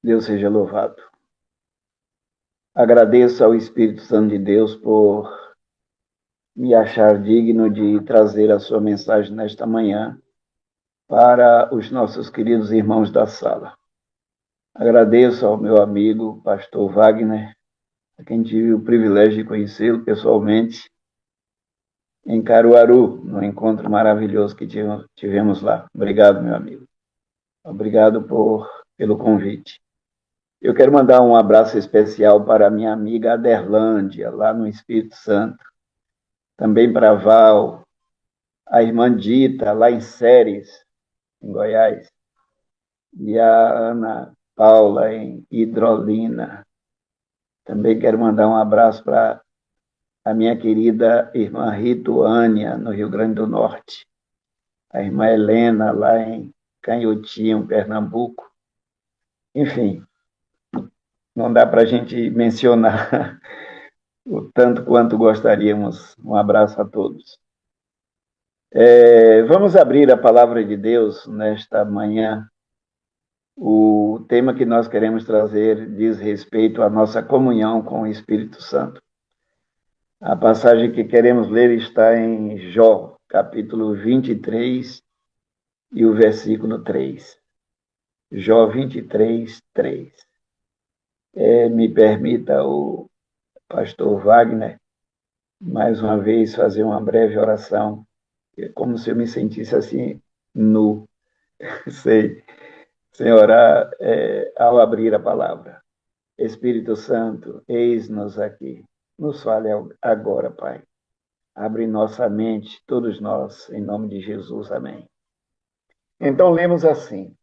Deus seja louvado. Agradeço ao Espírito Santo de Deus por me achar digno de trazer a sua mensagem nesta manhã para os nossos queridos irmãos da sala. Agradeço ao meu amigo, pastor Wagner, a quem tive o privilégio de conhecê-lo pessoalmente em Caruaru, no encontro maravilhoso que tivemos lá. Obrigado, meu amigo. Obrigado pelo convite. Eu quero mandar um abraço especial para a minha amiga Aderlândia, lá no Espírito Santo. Também para a Val, a irmã Dita, lá em Séries, em Goiás. E a Ana Paula, em Hidrolina. Também quero mandar um abraço para a minha querida irmã Rituânia, no Rio Grande do Norte. A irmã Helena, lá em Canhotinho, Pernambuco. Enfim, não dá para a gente mencionar o tanto quanto gostaríamos. Um abraço a todos. Vamos abrir a palavra de Deus nesta manhã. O tema que nós queremos trazer diz respeito à nossa comunhão com o Espírito Santo. A passagem que queremos ler está em Jó, capítulo 23, e o versículo 3. Jó 23, 3. Me permita o pastor Wagner, mais uma vez, fazer uma breve oração, como se eu me sentisse assim, nu, sem orar, ao abrir a palavra. Espírito Santo, eis-nos aqui. Nos fale agora, Pai. Abre nossa mente, todos nós, em nome de Jesus. Amém. Então, lemos assim.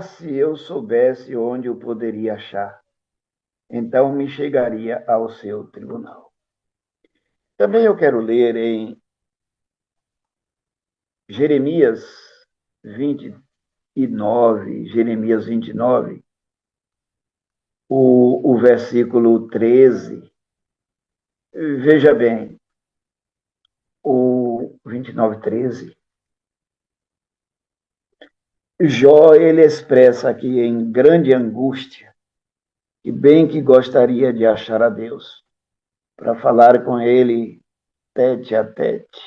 Se eu soubesse onde eu poderia achar, então me chegaria ao seu tribunal. Também eu quero ler em Jeremias 29, o versículo 13. Veja bem, o 29, 13. Jó, ele expressa aqui em grande angústia, que bem que gostaria de achar a Deus, para falar com ele tete a tete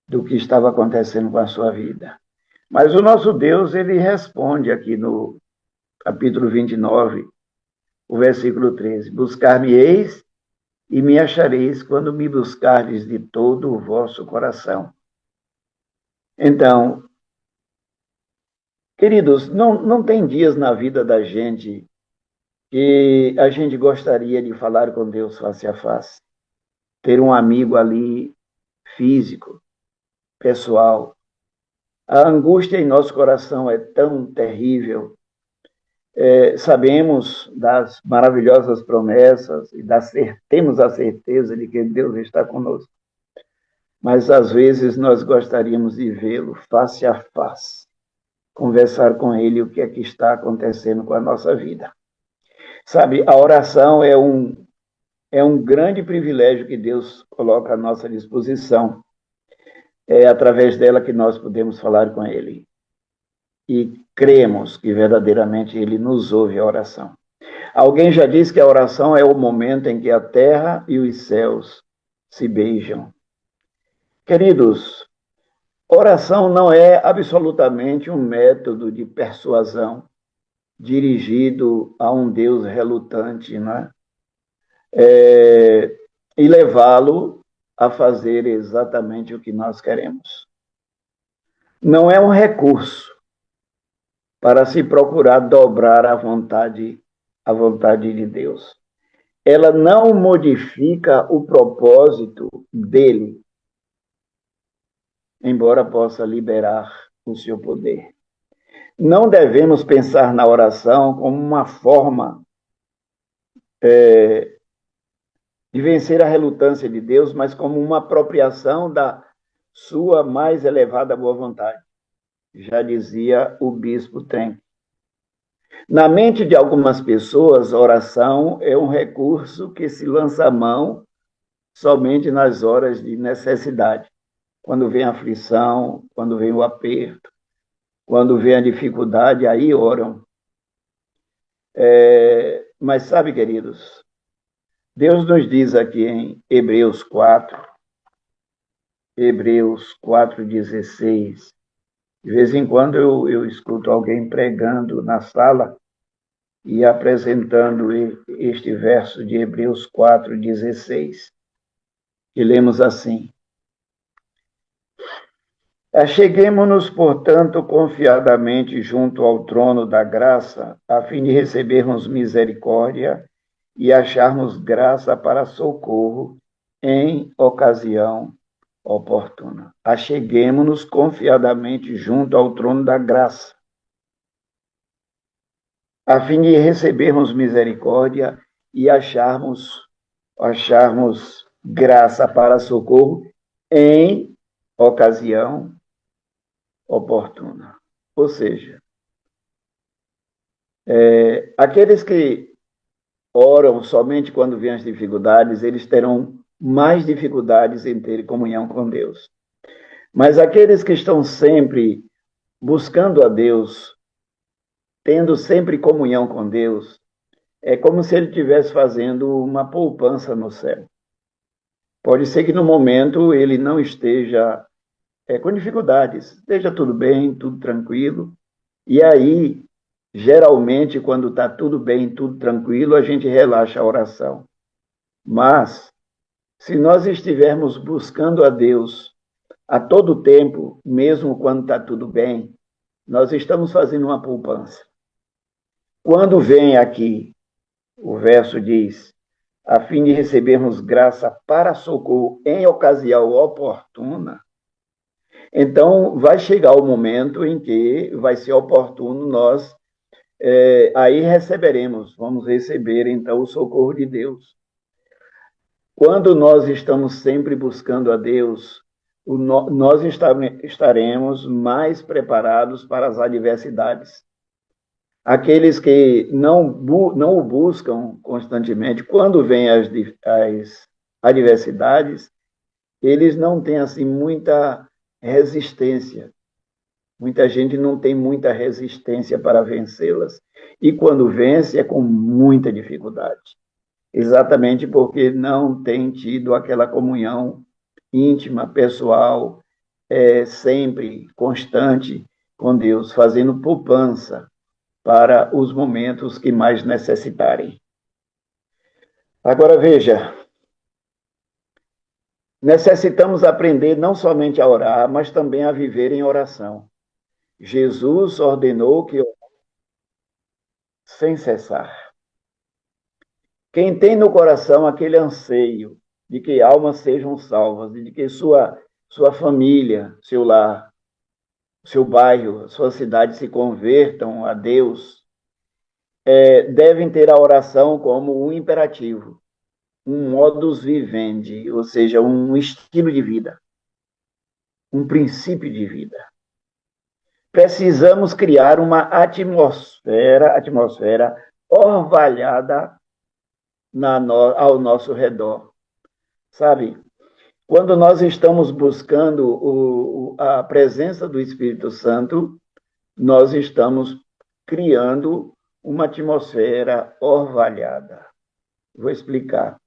do que estava acontecendo com a sua vida. Mas o nosso Deus, ele responde aqui no capítulo 29, o versículo 13: Buscar-me-eis e me achareis quando me buscardes de todo o vosso coração. Então, queridos, não tem dias na vida da gente que a gente gostaria de falar com Deus face a face, ter um amigo ali físico, pessoal. A angústia em nosso coração é tão terrível. Sabemos das maravilhosas promessas e temos a certeza de que Deus está conosco. Mas às vezes nós gostaríamos de vê-lo face a face, conversar com ele o que é que está acontecendo com a nossa vida. Sabe, a oração é um grande privilégio que Deus coloca à nossa disposição. É através dela que nós podemos falar com ele. E cremos que verdadeiramente ele nos ouve a oração. Alguém já disse que a oração é o momento em que a terra e os céus se beijam. Queridos, oração não é absolutamente um método de persuasão dirigido a um Deus relutante, né? E levá-lo a fazer exatamente o que nós queremos. Não é um recurso para se procurar dobrar a vontade de Deus. Ela não modifica o propósito dele, embora possa liberar o seu poder. Não devemos pensar na oração como uma forma de vencer a relutância de Deus, mas como uma apropriação da sua mais elevada boa vontade. Já dizia o bispo Trenck. Na mente de algumas pessoas, oração é um recurso que se lança à mão somente nas horas de necessidade, quando vem a aflição, quando vem o aperto. Quando vem a dificuldade, aí oram. Mas sabe, queridos, Deus nos diz aqui em Hebreus 4:16. De vez em quando eu escuto alguém pregando na sala e apresentando este verso de Hebreus 4:16, que lemos assim: Acheguemo-nos, portanto, confiadamente junto ao trono da graça, a fim de recebermos misericórdia e acharmos graça para socorro em ocasião oportuna. Acheguemo-nos confiadamente junto ao trono da graça, a fim de recebermos misericórdia e acharmos graça para socorro em ocasião oportuna. Ou seja, aqueles que oram somente quando vêm as dificuldades, eles terão mais dificuldades em ter comunhão com Deus. Mas aqueles que estão sempre buscando a Deus, tendo sempre comunhão com Deus, é como se ele estivesse fazendo uma poupança no céu. Pode ser que no momento ele não esteja com dificuldades, esteja tudo bem, tudo tranquilo, e aí, geralmente, quando está tudo bem, tudo tranquilo, a gente relaxa a oração. Mas, se nós estivermos buscando a Deus a todo tempo, mesmo quando está tudo bem, nós estamos fazendo uma poupança. Quando vem aqui, o verso diz, a fim de recebermos graça para socorro em ocasião oportuna, então vai chegar o momento em que vai ser oportuno nós, aí vamos receber então o socorro de Deus. Quando nós estamos sempre buscando a Deus, nós estaremos mais preparados para as adversidades. Aqueles que não o buscam constantemente, quando vêm as adversidades, eles não têm assim muita resistência. Muita gente não tem muita resistência para vencê-las. E quando vence, é com muita dificuldade. Exatamente porque não tem tido aquela comunhão íntima, pessoal, sempre constante com Deus, fazendo poupança para os momentos que mais necessitarem. Agora veja, necessitamos aprender não somente a orar, mas também a viver em oração. Jesus ordenou que sem cessar. Quem tem no coração aquele anseio de que almas sejam salvas, de que sua família, seu lar, seu bairro, sua cidade se convertam a Deus, devem ter a oração como um imperativo, um modus vivendi, ou seja, um estilo de vida, um princípio de vida. Precisamos criar uma atmosfera orvalhada ao nosso redor. Sabe, quando nós estamos buscando a presença do Espírito Santo, nós estamos criando uma atmosfera orvalhada. Vou explicar.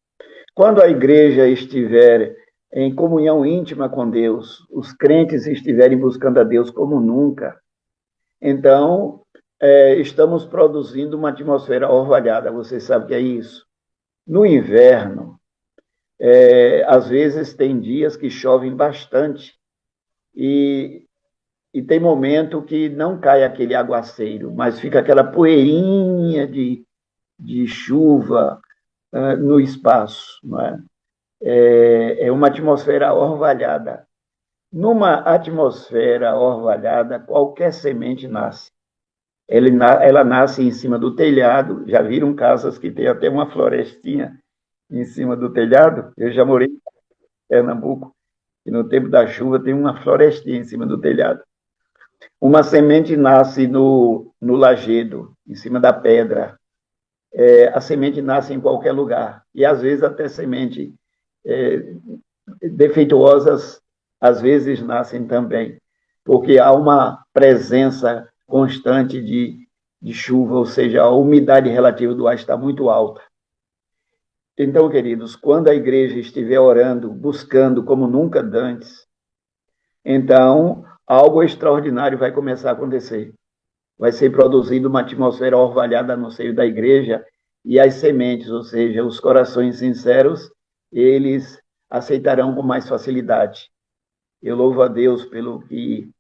Quando a igreja estiver em comunhão íntima com Deus, os crentes estiverem buscando a Deus como nunca, então estamos produzindo uma atmosfera orvalhada. Você sabe o que é isso? No inverno, às vezes tem dias que chovem bastante e tem momento que não cai aquele aguaceiro, mas fica aquela poeirinha de chuva no espaço, não é? É uma atmosfera orvalhada. Numa atmosfera orvalhada, qualquer semente nasce. Ela nasce em cima do telhado. Já viram casas que tem até uma florestinha em cima do telhado? Eu já morei em Pernambuco, e no tempo da chuva tem uma florestinha em cima do telhado. Uma semente nasce no lajedo, em cima da pedra. A semente nasce em qualquer lugar. E, às vezes, até semente defeituosas, às vezes, nascem também. porque há uma presença constante de chuva, ou seja, a umidade relativa do ar está muito alta. Então, queridos, quando a igreja estiver orando, buscando como nunca antes, então algo extraordinário vai começar a acontecer. Vai ser produzida uma atmosfera orvalhada no seio da igreja e as sementes, ou seja, os corações sinceros, eles aceitarão com mais facilidade. Eu louvo a Deus pelo que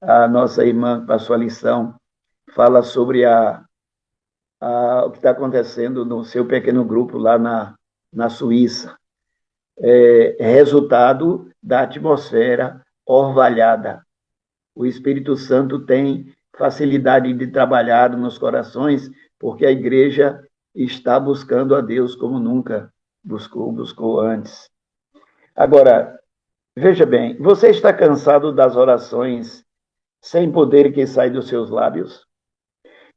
a nossa irmã passou a lição, fala sobre o que está acontecendo no seu pequeno grupo lá na Suíça. Resultado da atmosfera orvalhada. O Espírito Santo tem facilidade de trabalhar nos corações, porque a igreja está buscando a Deus como nunca buscou antes. Agora, veja bem, você está cansado das orações sem poder que sai dos seus lábios?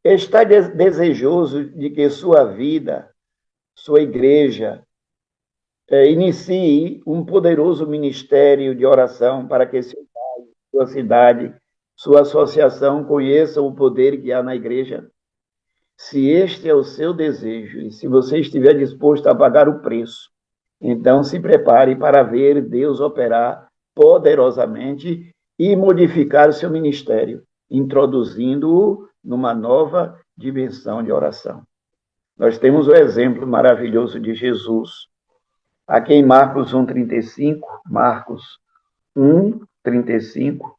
Está desejoso de que sua vida, sua igreja, inicie um poderoso ministério de oração para que seu bairro, sua cidade, sua associação conheçam o poder que há na igreja? Se este é o seu desejo e se você estiver disposto a pagar o preço, então se prepare para ver Deus operar poderosamente e modificar o seu ministério, introduzindo-o numa nova dimensão de oração. Nós temos o exemplo maravilhoso de Jesus. Aqui em Marcos 1,35, Marcos 1,35,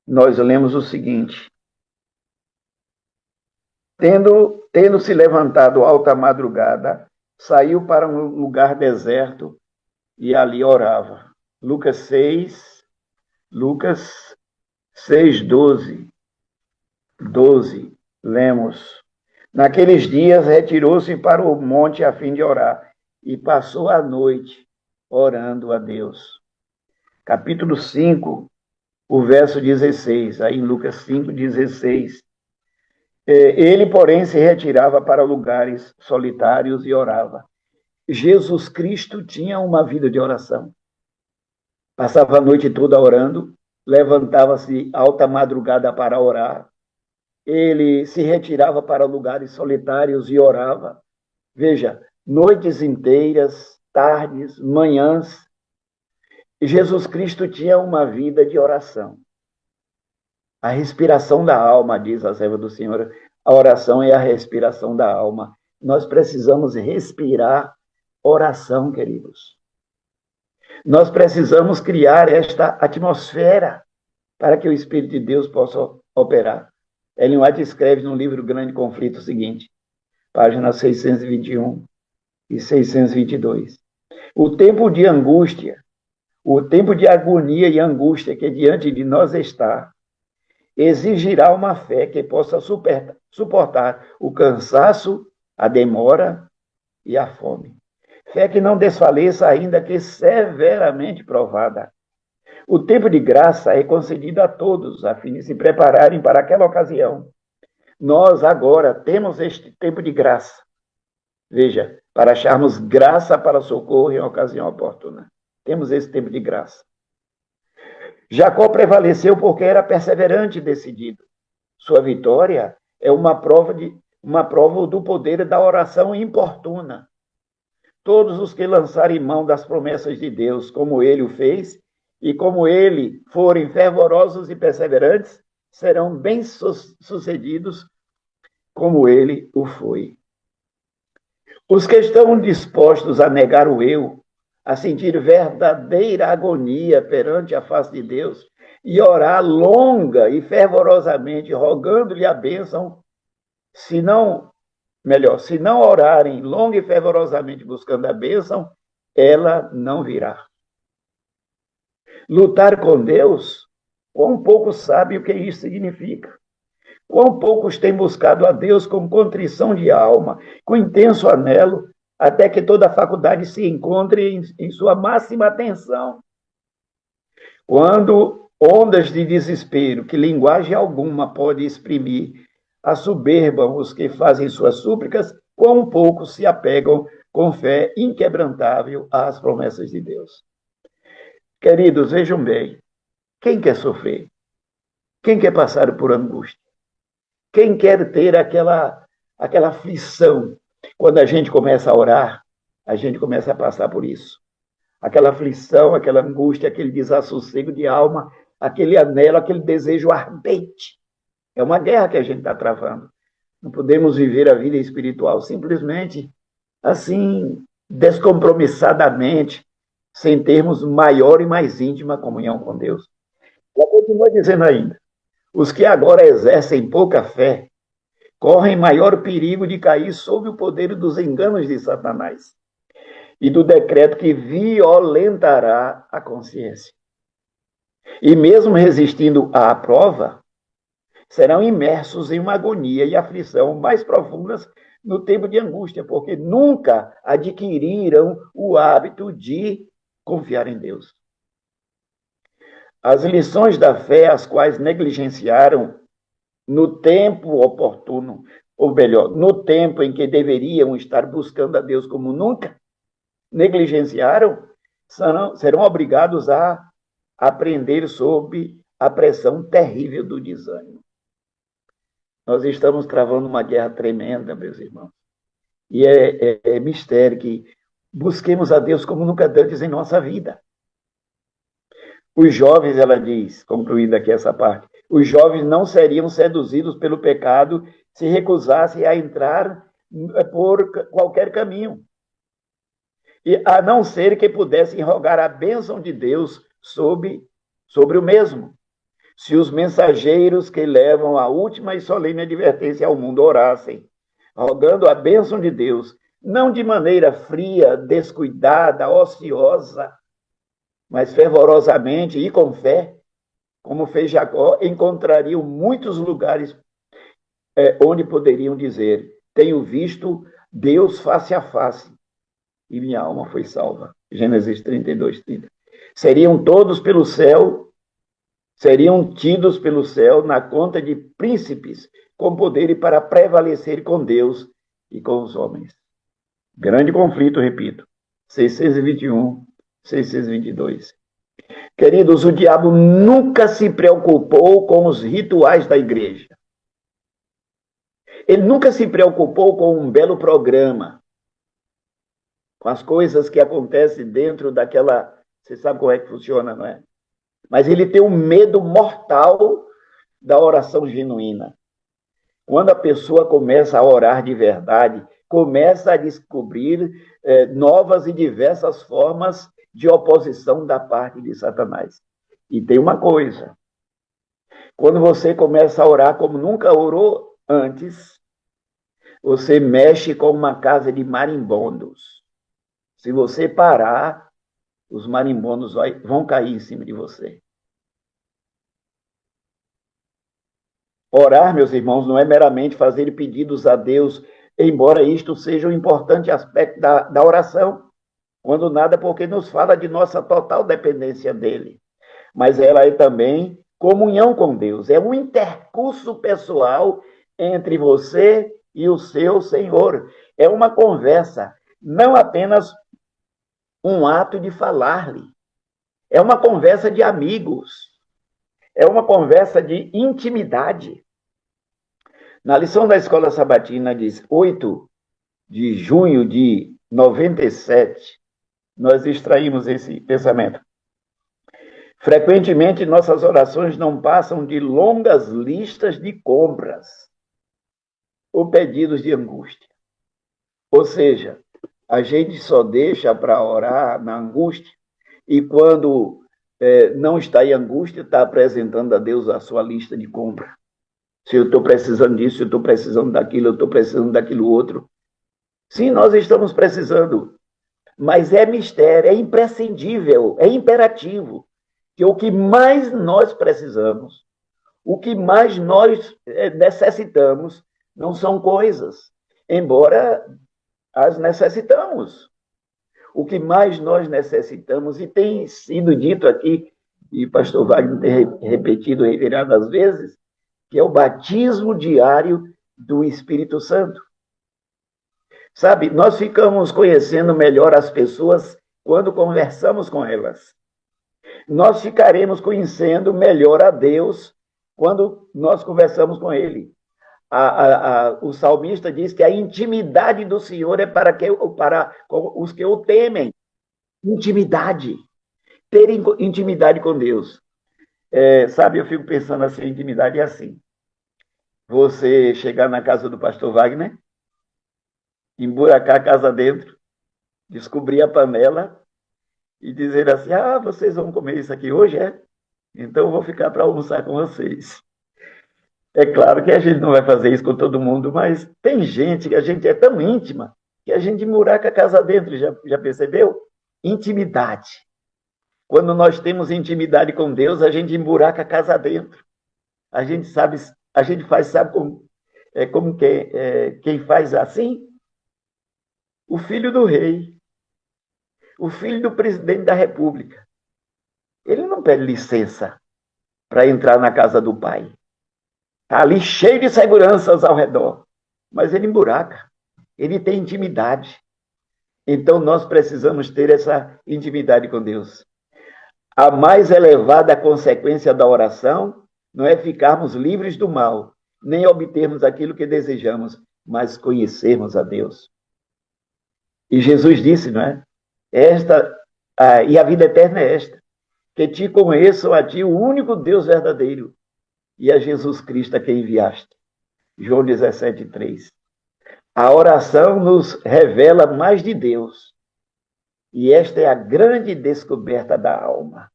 nós lemos o seguinte: Tendo se levantado alta madrugada, saiu para um lugar deserto e ali orava. Lucas 6, 12, lemos. Naqueles dias retirou-se para o monte a fim de orar e passou a noite orando a Deus. Capítulo 5, o verso 16, aí em Lucas 5, 16. Ele, porém, se retirava para lugares solitários e orava. Jesus Cristo tinha uma vida de oração. Passava a noite toda orando, levantava-se alta madrugada para orar. Ele se retirava para lugares solitários e orava. Veja, noites inteiras, tardes, manhãs. Jesus Cristo tinha uma vida de oração. A respiração da alma, diz a serva do Senhor, a oração é a respiração da alma. Nós precisamos respirar oração, queridos. Nós precisamos criar esta atmosfera para que o Espírito de Deus possa operar. Ellen White escreve no livro Grande Conflito o seguinte, páginas 621 e 622. O tempo de angústia, o tempo de agonia e angústia que diante de nós está, exigirá uma fé que possa suportar o cansaço, a demora e a fome. Fé que não desfaleça, ainda que severamente provada. O tempo de graça é concedido a todos, a fim de se prepararem para aquela ocasião. Nós agora temos este tempo de graça. Veja, para acharmos graça para socorro em ocasião oportuna. Temos esse tempo de graça. Jacó prevaleceu porque era perseverante e decidido. Sua vitória é uma prova do poder da oração importuna. Todos os que lançarem mão das promessas de Deus, como ele o fez, e como ele forem fervorosos e perseverantes, serão bem-sucedidos como ele o foi. Os que estão dispostos a negar o eu, a sentir verdadeira agonia perante a face de Deus e orar longa e fervorosamente, rogando-lhe a bênção, se não orarem longa e fervorosamente buscando a bênção, ela não virá. Lutar com Deus, quão pouco sabe o que isso significa. Quão poucos têm buscado a Deus com contrição de alma, com intenso anelo, até que toda a faculdade se encontre em sua máxima atenção. Quando ondas de desespero, que linguagem alguma pode exprimir, assoberbam os que fazem suas súplicas, quão pouco se apegam com fé inquebrantável às promessas de Deus. Queridos, vejam bem, Quem quer sofrer? Quem quer passar por angústia? Quem quer ter aquela aflição? Quando a gente começa a orar, a gente começa a passar por isso. Aquela aflição, aquela angústia, aquele desassossego de alma, aquele anelo, aquele desejo ardente. É uma guerra que a gente está travando. Não podemos viver a vida espiritual simplesmente assim, descompromissadamente, sem termos maior e mais íntima comunhão com Deus. Ela continua dizendo ainda: os que agora exercem pouca fé correm maior perigo de cair sob o poder dos enganos de Satanás e do decreto que violentará a consciência. E mesmo resistindo à prova, serão imersos em uma agonia e aflição mais profundas no tempo de angústia, porque nunca adquiriram o hábito de confiar em Deus. As lições da fé, as quais negligenciaram no tempo oportuno, ou melhor, no tempo em que deveriam estar buscando a Deus como nunca, negligenciaram, serão obrigados a aprender sob a pressão terrível do desânimo. Nós estamos travando uma guerra tremenda, meus irmãos. E é mistério que busquemos a Deus como nunca antes em nossa vida. Os jovens, ela diz, concluindo aqui essa parte, os jovens não seriam seduzidos pelo pecado se recusassem a entrar por qualquer caminho. E a não ser que pudessem rogar a bênção de Deus sobre o mesmo. Se os mensageiros que levam a última e solene advertência ao mundo orassem, rogando a bênção de Deus, não de maneira fria, descuidada, ociosa, mas fervorosamente e com fé, como fez Jacó, encontrariam muitos lugares onde poderiam dizer: tenho visto Deus face a face e minha alma foi salva. Gênesis 32, 30. Seriam todos pelo céu, seriam tidos pelo céu na conta de príncipes com poder para prevalecer com Deus e com os homens. Grande conflito, repito. 621, 622. Queridos, o diabo nunca se preocupou com os rituais da igreja. Ele nunca se preocupou com um belo programa, com as coisas que acontecem dentro daquela... Você sabe como é que funciona, não é? Mas ele tem um medo mortal da oração genuína. Quando a pessoa começa a orar de verdade, começa a descobrir novas e diversas formas de oposição da parte de Satanás. E tem uma coisa: quando você começa a orar como nunca orou antes, você mexe com uma casa de marimbondos. Se você parar, os marimbondos vão cair em cima de você. Orar, meus irmãos, não é meramente fazer pedidos a Deus, embora isto seja um importante aspecto da oração, quando nada, porque nos fala de nossa total dependência dele. Mas ela é também comunhão com Deus, é um intercurso pessoal entre você e o seu Senhor. É uma conversa, não apenas um ato de falar-lhe. É uma conversa de amigos. É uma conversa de intimidade. Na lição da Escola Sabatina, diz 8 de junho de 97, nós extraímos esse pensamento. Frequentemente, nossas orações não passam de longas listas de compras ou pedidos de angústia. Ou seja, a gente só deixa para orar na angústia e quando não está em angústia, está apresentando a Deus a sua lista de compra. Se eu estou precisando disso, eu estou precisando daquilo, eu estou precisando daquilo outro. Sim, nós estamos precisando, mas é mistério, é imprescindível, é imperativo que o que mais nós precisamos, o que mais nós necessitamos, não são coisas, embora as necessitamos. O que mais nós necessitamos, e tem sido dito aqui, e o pastor Wagner tem repetido reiteradas vezes, que é o batismo diário do Espírito Santo. Sabe, nós ficamos conhecendo melhor as pessoas quando conversamos com elas. Nós ficaremos conhecendo melhor a Deus quando nós conversamos com Ele. O salmista diz que a intimidade do Senhor é para os que o temem. Intimidade. Ter intimidade com Deus. Sabe, eu fico pensando assim, intimidade é assim. Você chegar na casa do pastor Wagner, emburacar a casa dentro, descobrir a panela e dizer assim, vocês vão comer isso aqui hoje, é? Então eu vou ficar para almoçar com vocês. É claro que a gente não vai fazer isso com todo mundo, mas tem gente que a gente é tão íntima que a gente emburaca a casa dentro, já percebeu? Intimidade. Quando nós temos intimidade com Deus, a gente emburaca a casa dentro. A gente sabe, sabe como quem faz assim? O filho do rei, o filho do presidente da República. Ele não pede licença para entrar na casa do pai. Está ali cheio de seguranças ao redor, mas ele emburaca, ele tem intimidade. Então nós precisamos ter essa intimidade com Deus. A mais elevada consequência da oração não é ficarmos livres do mal, nem obtermos aquilo que desejamos, mas conhecermos a Deus. E Jesus disse, não é? E a vida eterna é esta, que te conheçam a ti, o único Deus verdadeiro, e a Jesus Cristo a quem enviaste. João 17:3. A oração nos revela mais de Deus. E esta é a grande descoberta da alma.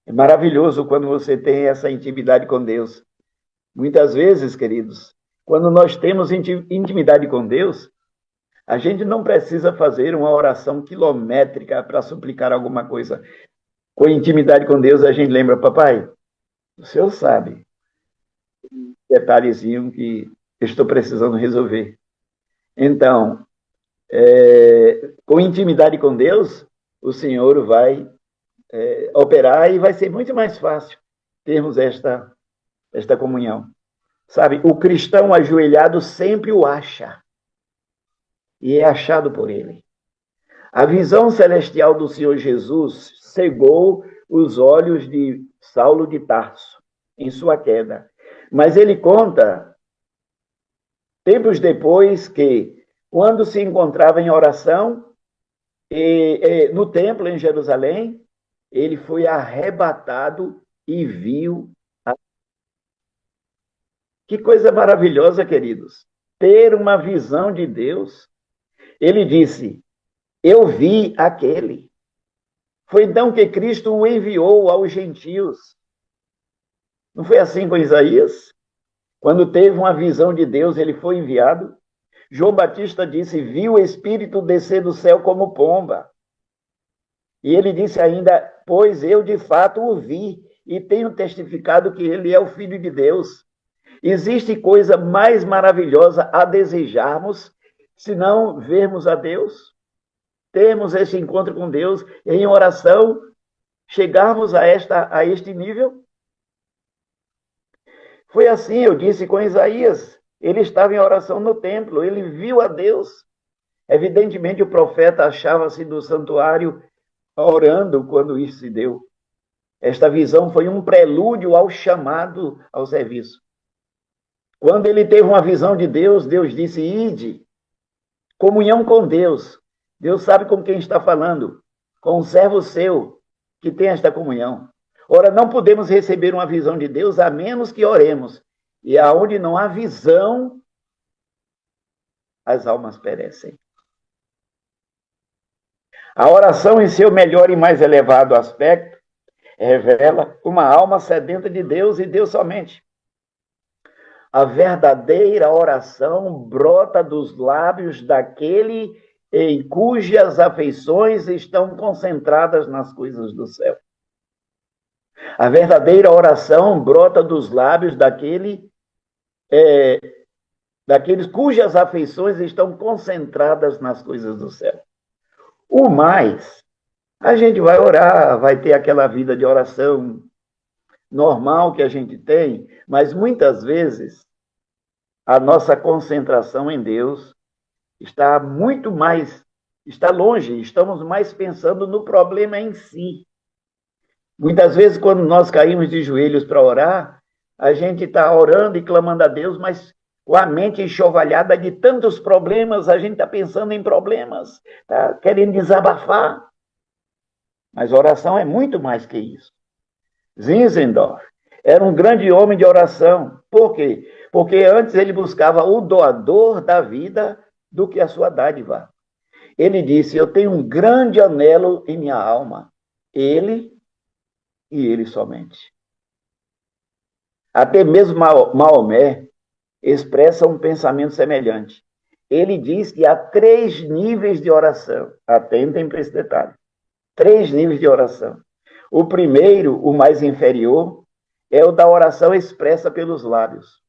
É maravilhoso quando você tem essa intimidade com Deus. Muitas vezes, queridos, quando nós temos intimidade com Deus, a gente não precisa fazer uma oração quilométrica para suplicar alguma coisa. Com intimidade com Deus, a gente lembra, papai, o senhor sabe, detalhezinho que eu estou precisando resolver. Então, com intimidade com Deus, o Senhor vai operar e vai ser muito mais fácil termos esta comunhão. Sabe, o cristão ajoelhado sempre o acha e é achado por ele. A visão celestial do Senhor Jesus cegou os olhos de Saulo de Tarso em sua queda. Mas ele conta, tempos depois, que quando se encontrava em oração no templo em Jerusalém, ele foi arrebatado e viu. Que coisa maravilhosa, queridos. Ter uma visão de Deus. Ele disse, eu vi aquele. Foi então que Cristo o enviou aos gentios. Não foi assim com Isaías? Quando teve uma visão de Deus, ele foi enviado. João Batista disse, viu o Espírito descer do céu como pomba. E ele disse ainda, pois eu de fato o vi e tenho testificado que ele é o Filho de Deus. Existe coisa mais maravilhosa a desejarmos, se não vermos a Deus? Termos esse encontro com Deus em oração, chegarmos a este nível? Foi assim, eu disse com Isaías, ele estava em oração no templo, ele viu a Deus. Evidentemente, o profeta achava-se no santuário orando quando isso se deu. Esta visão foi um prelúdio ao chamado ao serviço. Quando ele teve uma visão de Deus, Deus disse, ide, comunhão com Deus. Deus sabe com quem está falando, com um servo seu que tem esta comunhão. Ora, não podemos receber uma visão de Deus a menos que oremos. E aonde não há visão, as almas perecem. A oração, em seu melhor e mais elevado aspecto, revela uma alma sedenta de Deus e Deus somente. A verdadeira oração brota dos lábios daquele em cujas afeições estão concentradas nas coisas do céu. A verdadeira oração brota dos lábios daqueles cujas afeições estão concentradas nas coisas do céu. O mais, a gente vai orar, vai ter aquela vida de oração normal que a gente tem, mas muitas vezes a nossa concentração em Deus está muito mais, está longe, estamos mais pensando no problema em si. Muitas vezes, quando nós caímos de joelhos para orar, a gente está orando e clamando a Deus, mas com a mente enxovalhada de tantos problemas, a gente está pensando em problemas, está querendo desabafar. Mas oração é muito mais que isso. Zinzendorf era um grande homem de oração. Por quê? Porque antes ele buscava o doador da vida do que a sua dádiva. Ele disse: eu tenho um grande anelo em minha alma, ele e ele somente. Até mesmo Maomé expressa um pensamento semelhante. Ele diz que há 3 níveis de oração. Atentem para esse detalhe. 3 níveis de oração. O primeiro, o mais inferior, é o da oração expressa pelos lábios.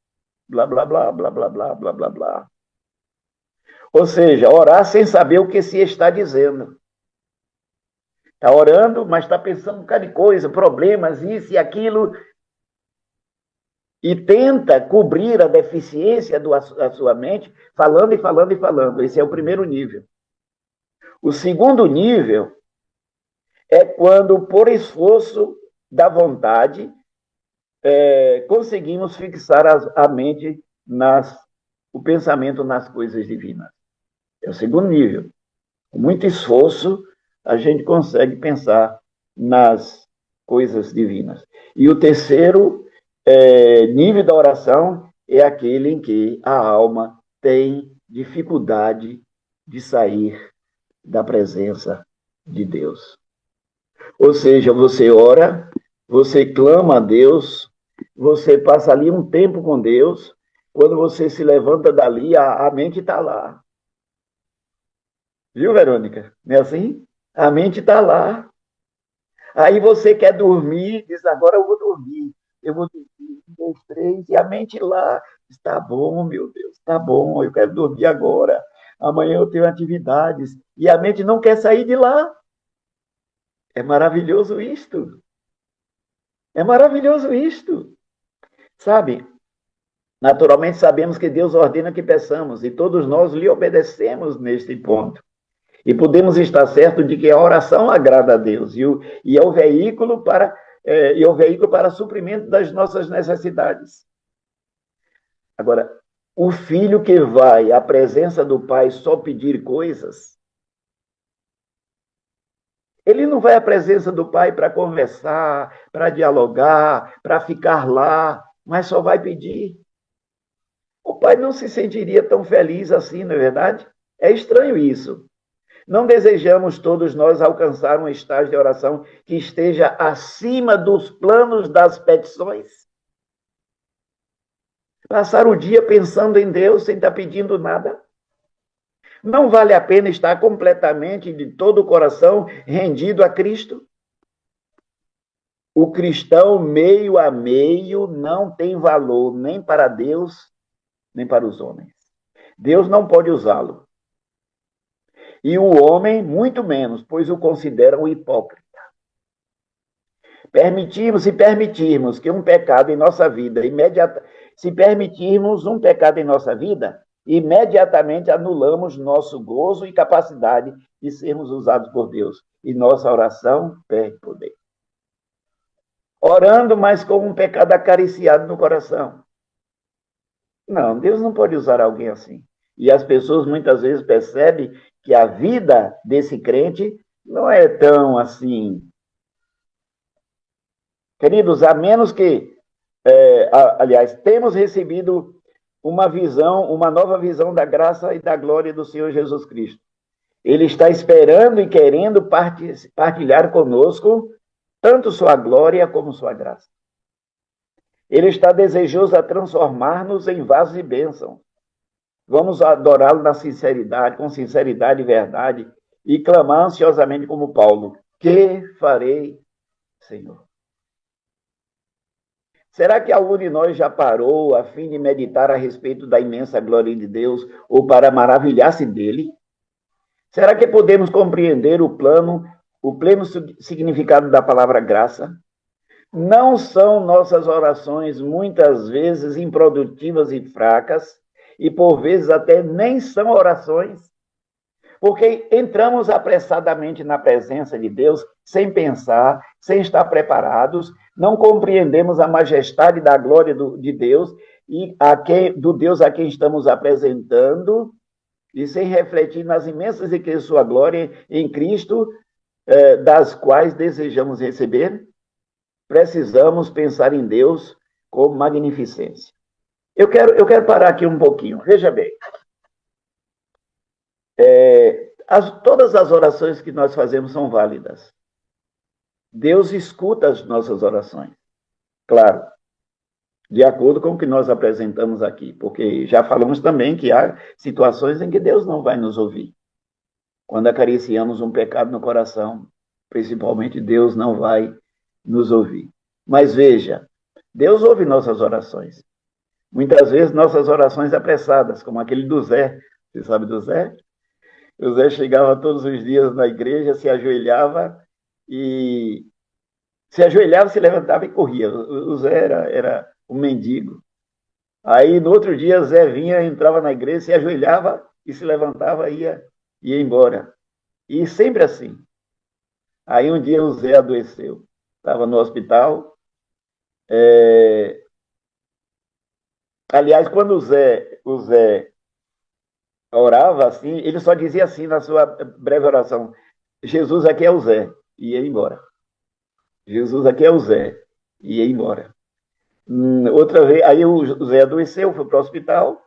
Blá, blá, blá, blá, blá, blá, blá, blá, blá. Ou seja, orar sem saber o que se está dizendo. Está orando, mas está pensando um bocado de coisa, problemas, isso e aquilo, e tenta cobrir a deficiência da sua mente, falando e falando e falando. Esse é o primeiro nível. O segundo nível é quando, por esforço da vontade, conseguimos fixar a mente, o pensamento nas coisas divinas. É o segundo nível. Com muito esforço, a gente consegue pensar nas coisas divinas. E o terceiro nível da oração é aquele em que a alma tem dificuldade de sair da presença de Deus. Ou seja, você ora, você clama a Deus, você passa ali um tempo com Deus, quando você se levanta dali, a mente está lá. Viu, Verônica? Não é assim? A mente está lá. Aí você quer dormir, diz: agora eu vou dormir. Eu vou dormir, 1, 2, 3, e a mente lá. Está bom, meu Deus, está bom, eu quero dormir agora. Amanhã eu tenho atividades. E a mente não quer sair de lá. É maravilhoso isto. É maravilhoso isto. Sabe? Naturalmente sabemos que Deus ordena que peçamos, e todos nós lhe obedecemos neste ponto. E podemos estar certos de que a oração agrada a Deus e é o veículo para suprimento das nossas necessidades. Agora, o filho que vai à presença do pai só pedir coisas, ele não vai à presença do pai para conversar, para dialogar, para ficar lá, mas só vai pedir. O pai não se sentiria tão feliz assim, não é verdade? É estranho isso. Não desejamos todos nós alcançar um estágio de oração que esteja acima dos planos das petições? Passar o dia pensando em Deus sem estar pedindo nada? Não vale a pena estar completamente, de todo o coração, rendido a Cristo? O cristão meio a meio não tem valor nem para Deus, nem para os homens. Deus não pode usá-lo. E o homem, muito menos, pois o considera um hipócrita. Se permitirmos que um pecado em nossa vida, se permitirmos um pecado em nossa vida, imediatamente anulamos nosso gozo e capacidade de sermos usados por Deus. E nossa oração perde poder. Orando, mas com um pecado acariciado no coração. Não, Deus não pode usar alguém assim. E as pessoas muitas vezes percebem que a vida desse crente não é tão assim. Queridos, a menos que, aliás, temos recebido uma nova visão da graça e da glória do Senhor Jesus Cristo. Ele está esperando e querendo partilhar conosco tanto sua glória como sua graça. Ele está desejoso a transformar-nos em vasos de bênção. Vamos adorá-lo com sinceridade e verdade, e clamar ansiosamente como Paulo: que farei, Senhor? Será que algum de nós já parou a fim de meditar a respeito da imensa glória de Deus ou para maravilhar-se dele? Será que podemos compreender o pleno significado da palavra graça? Não são nossas orações muitas vezes improdutivas e fracas, e por vezes até nem são orações, Porque entramos apressadamente na presença de Deus, sem pensar, sem estar preparados, não compreendemos a majestade da glória de Deus e do Deus a quem estamos apresentando, e sem refletir nas imensas riquezas de sua glória em Cristo, das quais desejamos receber, precisamos pensar em Deus com magnificência. Eu quero parar aqui um pouquinho. Veja bem. Todas as orações que nós fazemos são válidas. Deus escuta as nossas orações. Claro, de acordo com o que nós apresentamos aqui, porque já falamos também que há situações em que Deus não vai nos ouvir. Quando acariciamos um pecado no coração, principalmente, Deus não vai nos ouvir. Mas veja, Deus ouve nossas orações. Muitas vezes nossas orações apressadas, como aquele do Zé. Você sabe do Zé? O Zé chegava todos os dias na igreja, se ajoelhava, se levantava e corria. O Zé era um mendigo. Aí, no outro dia, Zé vinha, entrava na igreja, se ajoelhava e se levantava e ia embora. E sempre assim. Aí, um dia, o Zé adoeceu. Estava no hospital. Aliás, quando o Zé orava assim, ele só dizia assim na sua breve oração: Jesus, aqui é o Zé. E ia embora. Jesus, aqui é o Zé. E ia embora. Outra vez, aí o Zé adoeceu, foi para o hospital,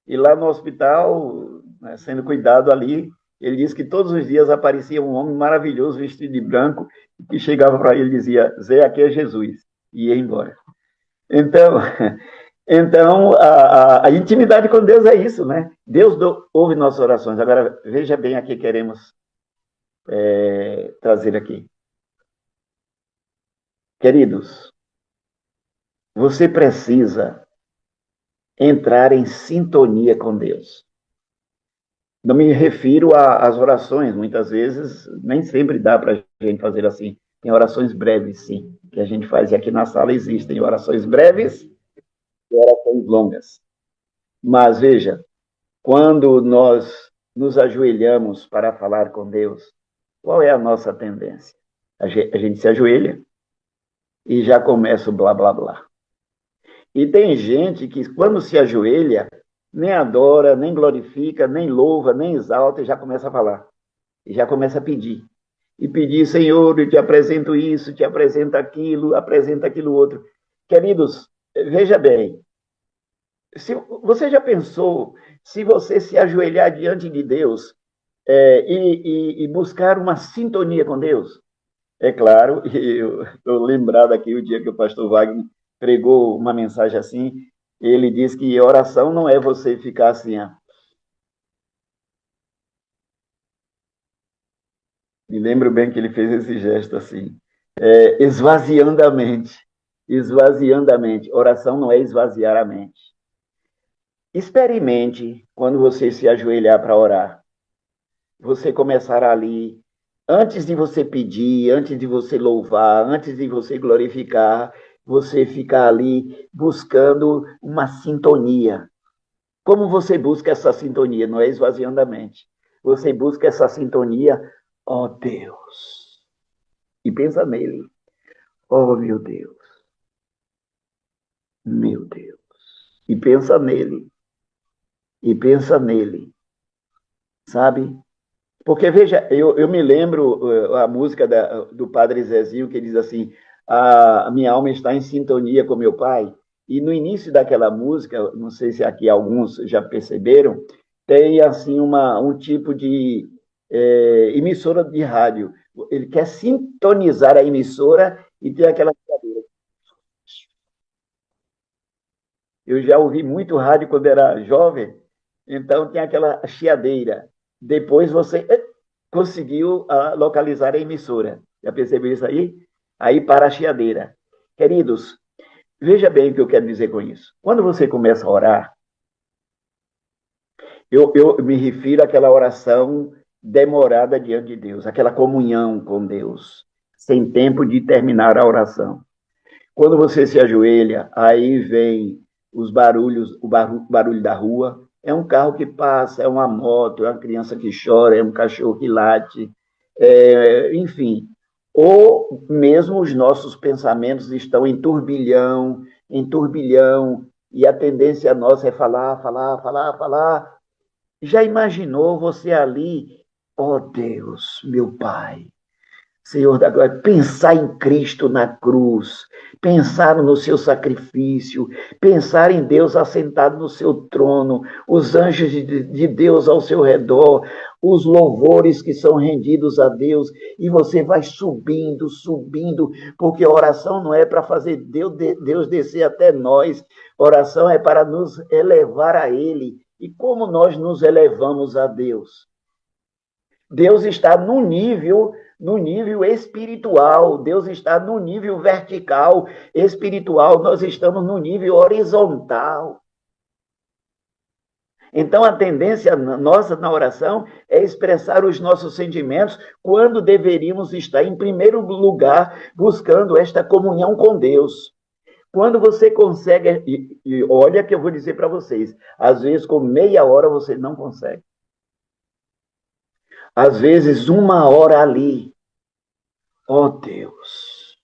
e lá no hospital, né, sendo cuidado ali, ele disse que todos os dias aparecia um homem maravilhoso, vestido de branco, que chegava para ele e dizia: Zé, aqui é Jesus. E ia embora. Então a intimidade com Deus é isso, né? Deus ouve nossas orações. Agora, veja bem a que queremos trazer aqui. Queridos, você precisa entrar em sintonia com Deus. Não me refiro às orações, muitas vezes nem sempre dá para a gente fazer assim. Tem orações breves, sim, que a gente faz, e aqui na sala existem orações breves e orações longas. Mas veja, quando nós nos ajoelhamos para falar com Deus, qual é a nossa tendência? A gente se ajoelha e já começa o blá, blá, blá. E tem gente que, quando se ajoelha, nem adora, nem glorifica, nem louva, nem exalta, e já começa a falar. E já começa a pedir. E pedir: Senhor, eu te apresento isso, te apresento aquilo, apresenta aquilo outro. Queridos, veja bem, você já pensou, se você se ajoelhar diante de Deus e buscar uma sintonia com Deus? É claro, eu estou lembrado aqui o dia que o pastor Wagner pregou uma mensagem assim, ele disse que oração não é você ficar assim, me lembro bem que ele fez esse gesto assim, esvaziando a mente, esvaziando a mente. Oração não é esvaziar a mente. Experimente, quando você se ajoelhar para orar, você começar ali, antes de você pedir, antes de você louvar, antes de você glorificar, você ficar ali buscando uma sintonia. Como você busca essa sintonia? Não é esvaziando a mente. Você busca essa sintonia, ó Deus. E pensa nele. Oh, meu Deus. Meu Deus. E pensa nele. E pensa nele. Sabe? Porque, veja, eu me lembro a música do Padre Zezinho, que diz assim: a minha alma está em sintonia com meu Pai. E no início daquela música, não sei se aqui alguns já perceberam, tem assim um tipo de emissora de rádio. Ele quer sintonizar a emissora e tem aquela brincadeira. Eu já ouvi muito rádio quando era jovem, então tem aquela chiadeira. Depois você conseguiu localizar a emissora. Já percebeu isso aí? Aí para a chiadeira. Queridos, veja bem o que eu quero dizer com isso. Quando você começa a orar, eu me refiro àquela oração demorada diante de Deus, aquela comunhão com Deus, sem tempo de terminar a oração. Quando você se ajoelha, aí vem os barulhos, o barulho da rua, É um carro que passa, é uma moto, é uma criança que chora, é um cachorro que late, enfim. Ou mesmo os nossos pensamentos estão em turbilhão, e a tendência nossa é falar, falar, falar, falar. Já imaginou você ali, ó Deus, meu Pai, Senhor da glória, pensar em Cristo na cruz, pensar no seu sacrifício, pensar em Deus assentado no seu trono, os anjos de Deus ao seu redor, os louvores que são rendidos a Deus, e você vai subindo, subindo, porque oração não é para fazer Deus descer até nós, oração é para nos elevar a Ele. E como nós nos elevamos a Deus? Deus está no nível espiritual, Deus está no nível vertical, espiritual, nós estamos no nível horizontal. Então, a tendência nossa na oração é expressar os nossos sentimentos quando deveríamos estar, em primeiro lugar, buscando esta comunhão com Deus. Quando você consegue, e olha que eu vou dizer para vocês, às vezes com meia hora você não consegue. Às vezes, uma hora ali. Oh Deus.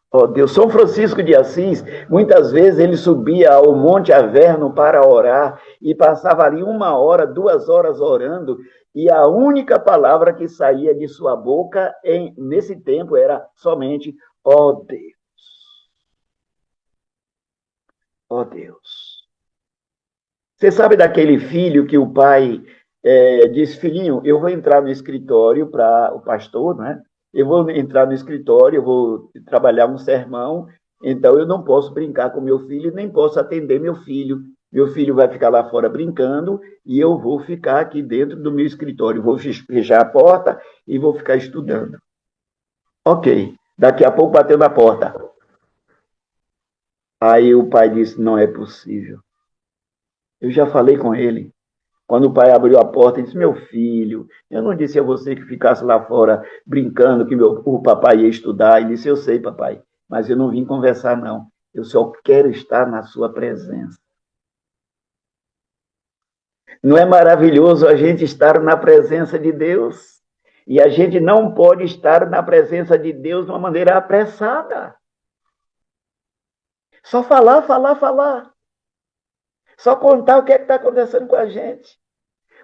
Oh Deus. São Francisco de Assis, muitas vezes ele subia ao Monte Averno para orar e passava ali uma hora, 2 horas orando, e a única palavra que saía de sua boca nesse tempo era somente: ó Deus. Ó Deus. Você sabe daquele filho que o pai disse: filhinho, eu vou entrar no escritório para o pastor, né? Eu vou entrar no escritório, eu vou trabalhar um sermão, então eu não posso brincar com meu filho, nem posso atender meu filho. Meu filho vai ficar lá fora brincando e eu vou ficar aqui dentro do meu escritório. Vou fechar a porta e vou ficar estudando. Ok. Daqui a pouco bateu na porta. Aí o pai disse: não é possível. Eu já falei com ele. Quando o pai abriu a porta, ele disse: meu filho, eu não disse a você que ficasse lá fora brincando que o papai ia estudar. Ele disse: eu sei, papai, mas eu não vim conversar, não. Eu só quero estar na sua presença. Não é maravilhoso a gente estar na presença de Deus? E a gente não pode estar na presença de Deus de uma maneira apressada. Só falar, falar, falar. Só contar o que está acontecendo com a gente.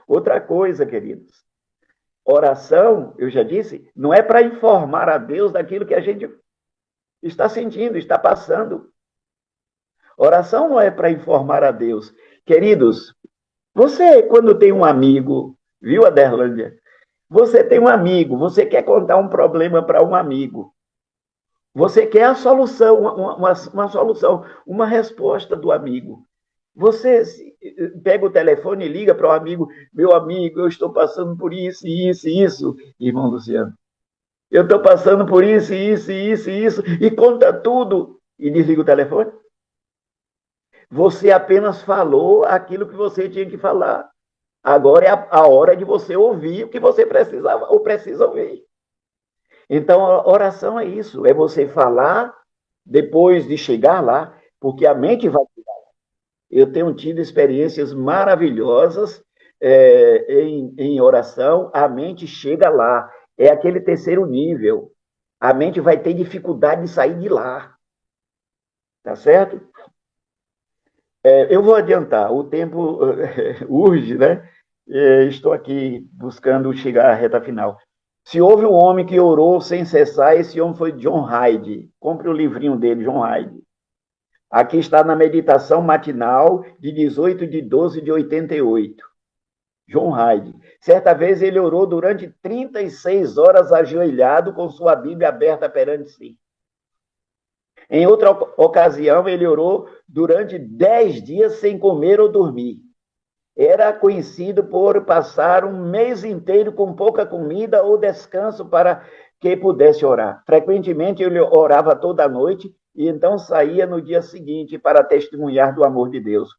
Outra coisa, queridos. Oração, eu já disse, não é para informar a Deus daquilo que a gente está sentindo, está passando. Oração não é para informar a Deus. Queridos, você, quando tem um amigo, viu, Aderlândia? Você tem um amigo, você quer contar um problema para um amigo. Você quer a solução, uma solução, uma resposta do amigo. Você pega o telefone e liga para o amigo: meu amigo, eu estou passando por isso, isso, isso, irmão Luciano. Eu estou passando por isso, isso, isso, isso, e conta tudo e desliga o telefone. Você apenas falou aquilo que você tinha que falar. Agora é a hora de você ouvir o que você precisava ou precisa ouvir. Então, a oração é isso, é você falar depois de chegar lá, porque a mente vai. Eu tenho tido experiências maravilhosas em oração, a mente chega lá, é aquele terceiro nível. A mente vai ter dificuldade de sair de lá. Tá certo? Eu vou adiantar, o tempo urge, né? Estou aqui buscando chegar à reta final. Se houve um homem que orou sem cessar, esse homem foi John Hyde. Compre o livrinho dele, John Hyde. Aqui está na meditação matinal de 18/12/88. John Hyde. Certa vez ele orou durante 36 horas ajoelhado com sua Bíblia aberta perante si. Em outra ocasião, ele orou durante 10 dias sem comer ou dormir. Era conhecido por passar um mês inteiro com pouca comida ou descanso para que pudesse orar. Frequentemente, ele orava toda noite e então saía no dia seguinte para testemunhar do amor de Deus.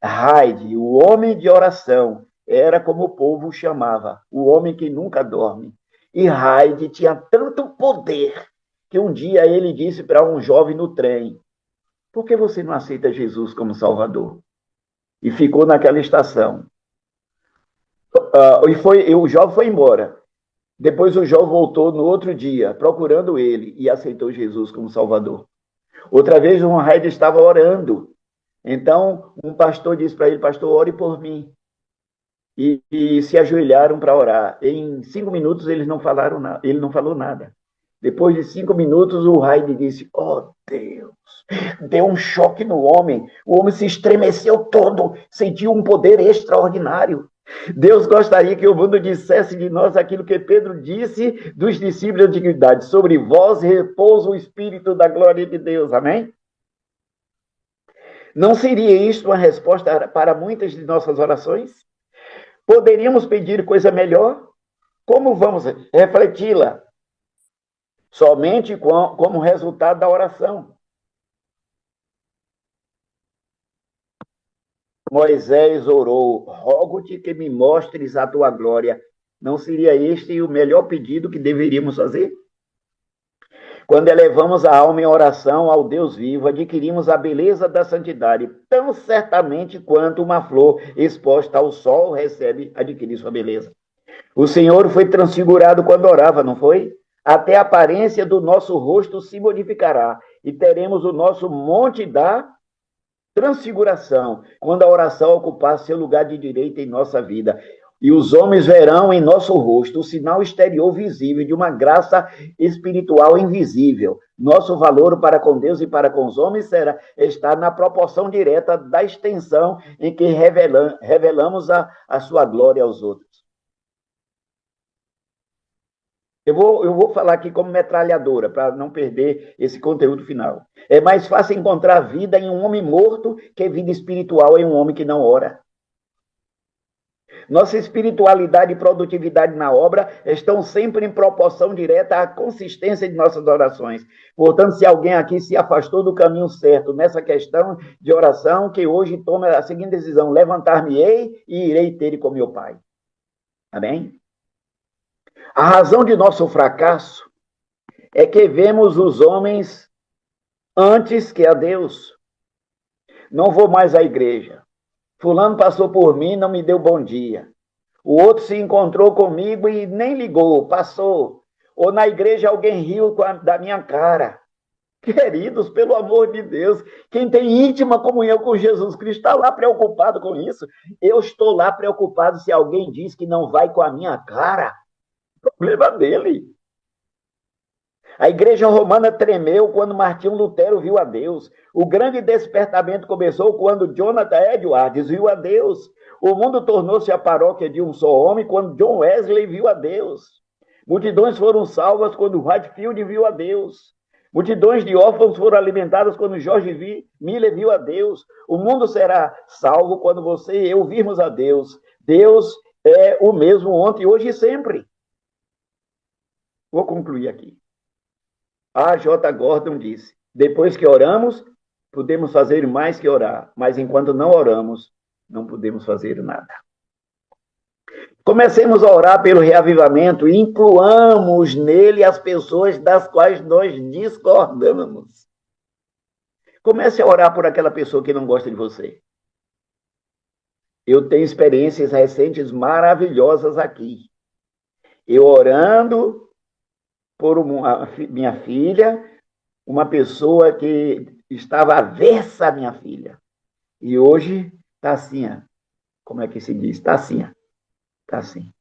Hyde, o homem de oração, era como o povo chamava, o homem que nunca dorme. E Hyde tinha tanto poder que um dia ele disse para um jovem no trem: por que você não aceita Jesus como Salvador? e ficou naquela estação. O jovem foi embora. Depois o jovem voltou no outro dia, procurando ele, e aceitou Jesus como Salvador. Outra vez um raio estava orando. Então um pastor disse para ele: pastor, ore por mim. E se ajoelharam para orar. Em 5 minutos eles não falaram nada, ele não falou nada. Depois de 5 minutos o raio disse: oh Deus, deu um choque no homem. O homem se estremeceu todo, sentiu um poder extraordinário. Deus gostaria que o mundo dissesse de nós aquilo que Pedro disse dos discípulos da antiguidade: sobre vós repousa o Espírito da glória de Deus. Amém? Não seria isto uma resposta para muitas de nossas orações? Poderíamos pedir coisa melhor? Como vamos refleti-la? Somente como resultado da oração. Moisés orou: rogo-te que me mostres a tua glória. Não seria este o melhor pedido que deveríamos fazer? Quando elevamos a alma em oração ao Deus vivo, adquirimos a beleza da santidade, tão certamente quanto uma flor exposta ao sol adquire sua beleza. O Senhor foi transfigurado quando orava, não foi? Até a aparência do nosso rosto se modificará e teremos o nosso monte da transfiguração, quando a oração ocupar seu lugar de direito em nossa vida. E os homens verão em nosso rosto o sinal exterior visível de uma graça espiritual invisível. Nosso valor para com Deus e para com os homens está na proporção direta da extensão em que revelamos a sua glória aos outros. Eu vou falar aqui como metralhadora, para não perder esse conteúdo final. É mais fácil encontrar vida em um homem morto que vida espiritual em um homem que não ora. Nossa espiritualidade e produtividade na obra estão sempre em proporção direta à consistência de nossas orações. Portanto, se alguém aqui se afastou do caminho certo nessa questão de oração, que hoje tome a seguinte decisão: levantar-me-ei e irei ter com meu Pai. Amém? A razão de nosso fracasso é que vemos os homens antes que a Deus. Não vou mais à igreja. Fulano passou por mim, não me deu bom dia. O outro se encontrou comigo e nem ligou, passou. Ou na igreja alguém riu da minha cara. Queridos, pelo amor de Deus, quem tem íntima comunhão com Jesus Cristo está lá preocupado com isso. Eu estou lá preocupado se alguém diz que não vai com a minha cara. Problema dele. A igreja romana tremeu quando Martinho Lutero viu a Deus. O grande despertamento começou quando Jonathan Edwards viu a Deus. O mundo tornou-se a paróquia de um só homem quando John Wesley viu a Deus. Multidões foram salvas quando Whitefield viu a Deus. Multidões de órfãos foram alimentadas quando George Miller viu a Deus. O mundo será salvo quando você e eu virmos a Deus. Deus é o mesmo ontem, hoje e sempre. Vou concluir aqui. A J. Gordon disse: depois que oramos, podemos fazer mais que orar, mas enquanto não oramos, não podemos fazer nada. Comecemos a orar pelo reavivamento e incluamos nele as pessoas das quais nós discordamos. Comece a orar por aquela pessoa que não gosta de você. Eu tenho experiências recentes maravilhosas aqui. Eu orando por minha filha, uma pessoa que estava avessa à minha filha. E hoje está assim, como é que se diz? Está assim, está assim.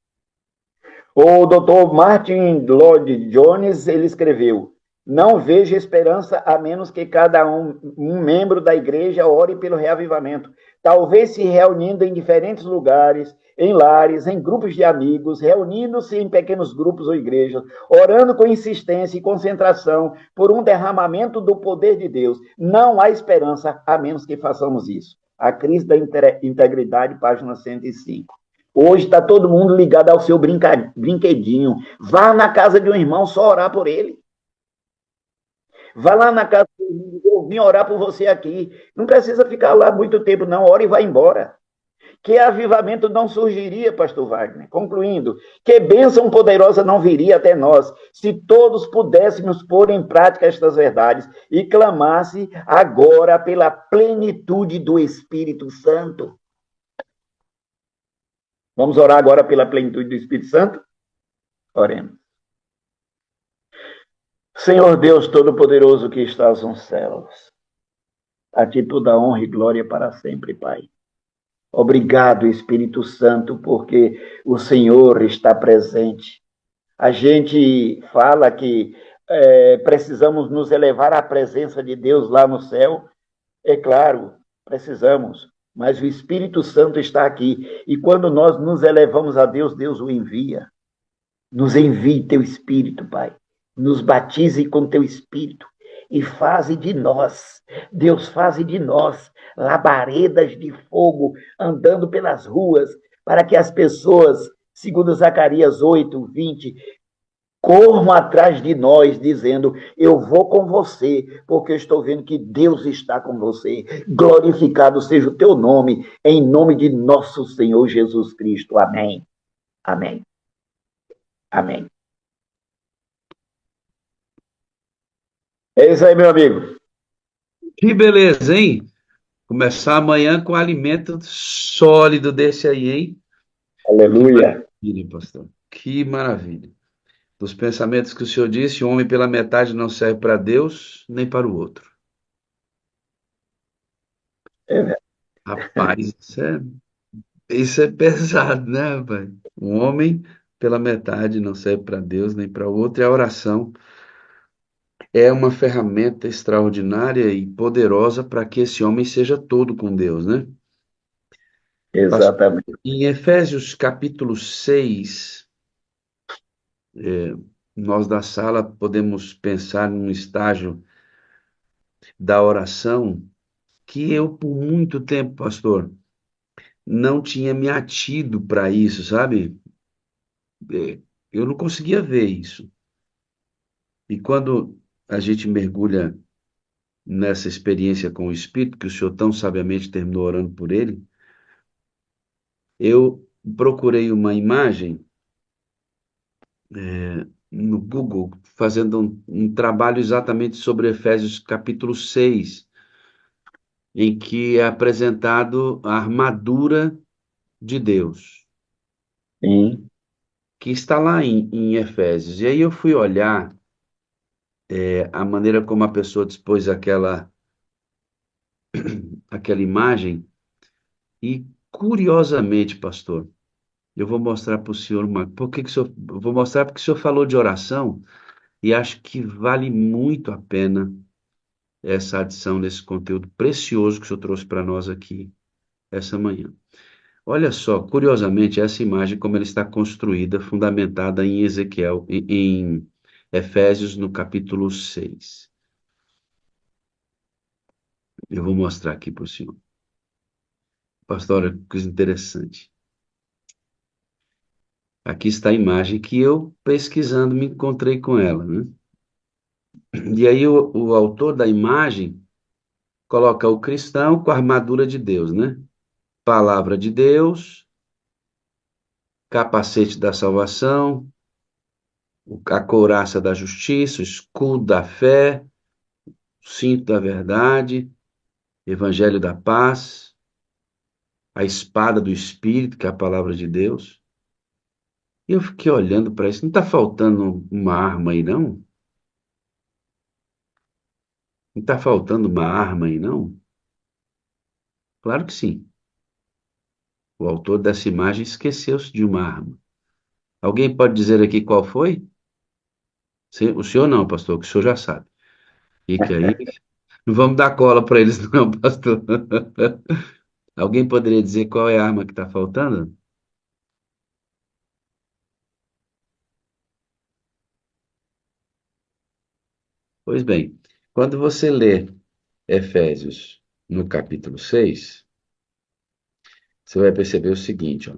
O Dr. Martin Lloyd Jones, ele escreveu: não vejo esperança a menos que cada um membro da igreja ore pelo reavivamento, talvez se reunindo em diferentes lugares, em lares, em grupos de amigos, reunindo-se em pequenos grupos ou igrejas, orando com insistência e concentração por um derramamento do poder de Deus. Não há esperança a menos que façamos isso. A Crise da Integridade, página 105. Hoje está todo mundo ligado ao seu brinquedinho. Vá na casa de um irmão só orar por ele. Vá lá na casa do irmão, eu vim orar por você aqui. Não precisa ficar lá muito tempo, não. Ora e vai embora. Que avivamento não surgiria, pastor Wagner? Concluindo, que bênção poderosa não viria até nós se todos pudéssemos pôr em prática estas verdades e clamasse agora pela plenitude do Espírito Santo. Vamos orar agora pela plenitude do Espírito Santo? Oremos. Senhor Deus Todo-Poderoso que estás nos céus, a ti toda honra e glória para sempre, Pai. Obrigado, Espírito Santo, porque o Senhor está presente. A gente fala que precisamos nos elevar à presença de Deus lá no céu. É claro, precisamos, mas o Espírito Santo está aqui. E quando nós nos elevamos a Deus, Deus o envia. Nos envie teu Espírito, Pai. Nos batize com teu Espírito e faze de nós, Deus, faze de nós labaredas de fogo andando pelas ruas, para que as pessoas, segundo Zacarias 8:20, corram atrás de nós, dizendo: eu vou com você, porque eu estou vendo que Deus está com você. Glorificado seja o teu nome, em nome de nosso Senhor Jesus Cristo. Amém. Amém. Amém. É isso aí, meu amigo. Que beleza, hein? Começar amanhã com alimento sólido desse aí, hein? Que Aleluia. maravilha, pastor. Que maravilha. Dos pensamentos que o senhor disse, o homem pela metade não serve para Deus, nem para o outro. É, Rapaz, isso é pesado, né, pai? O homem pela metade não serve para Deus, nem para o outro, e a oração é uma ferramenta extraordinária e poderosa para que esse homem seja todo com Deus, né? Pastor, exatamente. em Efésios capítulo 6, nós da sala podemos pensar num estágio da oração que eu, por muito tempo, pastor, não tinha me atido para isso, sabe? Eu não conseguia ver isso. E quando a gente mergulha nessa experiência com o Espírito, que o senhor tão sabiamente terminou orando por ele, eu procurei uma imagem no Google, fazendo um trabalho exatamente sobre Efésios capítulo 6, em que é apresentado a armadura de Deus, Sim, que está lá em Efésios. E aí eu fui olhar a maneira como a pessoa dispôs aquela imagem, e curiosamente, pastor, eu vou mostrar para o senhor por que que o senhor, eu vou mostrar porque o senhor falou de oração e acho que vale muito a pena essa adição desse conteúdo precioso que o senhor trouxe para nós aqui essa manhã. Olha só, curiosamente, essa imagem, como ela está construída, fundamentada em Ezequiel, em Efésios, no capítulo 6. Eu vou mostrar aqui para o senhor. Pastor, olha que coisa interessante. Aqui está a imagem que eu, pesquisando, me encontrei com ela, né? E aí o autor da imagem coloca o cristão com a armadura de Deus, né? Palavra de Deus, capacete da salvação, a couraça da justiça, o escudo da fé, o cinto da verdade, evangelho da paz, a espada do Espírito, que é a palavra de Deus. E eu fiquei olhando para isso. Não está faltando uma arma aí, não? Não está faltando uma arma aí, não? Claro que sim. O autor dessa imagem esqueceu-se de uma arma. Alguém pode dizer aqui qual foi? O senhor não, pastor, que o senhor já sabe. Fique aí. Não vamos dar cola para eles, não, pastor. Alguém poderia dizer qual é a arma que está faltando? Pois bem, quando você lê Efésios no capítulo 6, você vai perceber o seguinte, ó.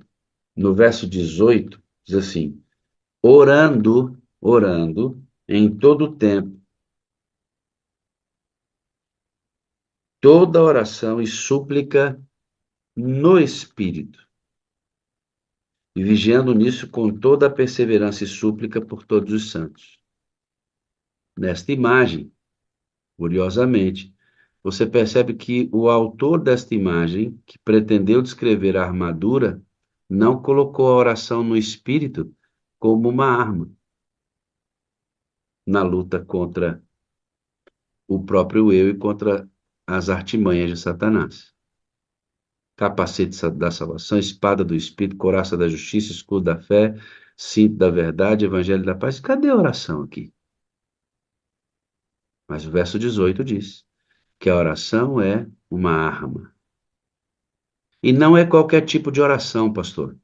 No verso 18, diz assim: orando em todo o tempo, toda oração e súplica no Espírito, e vigiando nisso com toda a perseverança e súplica por todos os santos. Nesta imagem, curiosamente, você percebe que o autor desta imagem, que pretendeu descrever a armadura, não colocou a oração no espírito como uma arma na luta contra o próprio eu e contra as artimanhas de Satanás. Capacete da salvação, espada do Espírito, couraça da justiça, escudo da fé, cinto da verdade, evangelho da paz. Cadê a oração aqui? Mas o verso 18 diz que a oração é uma arma. E não é qualquer tipo de oração, pastor.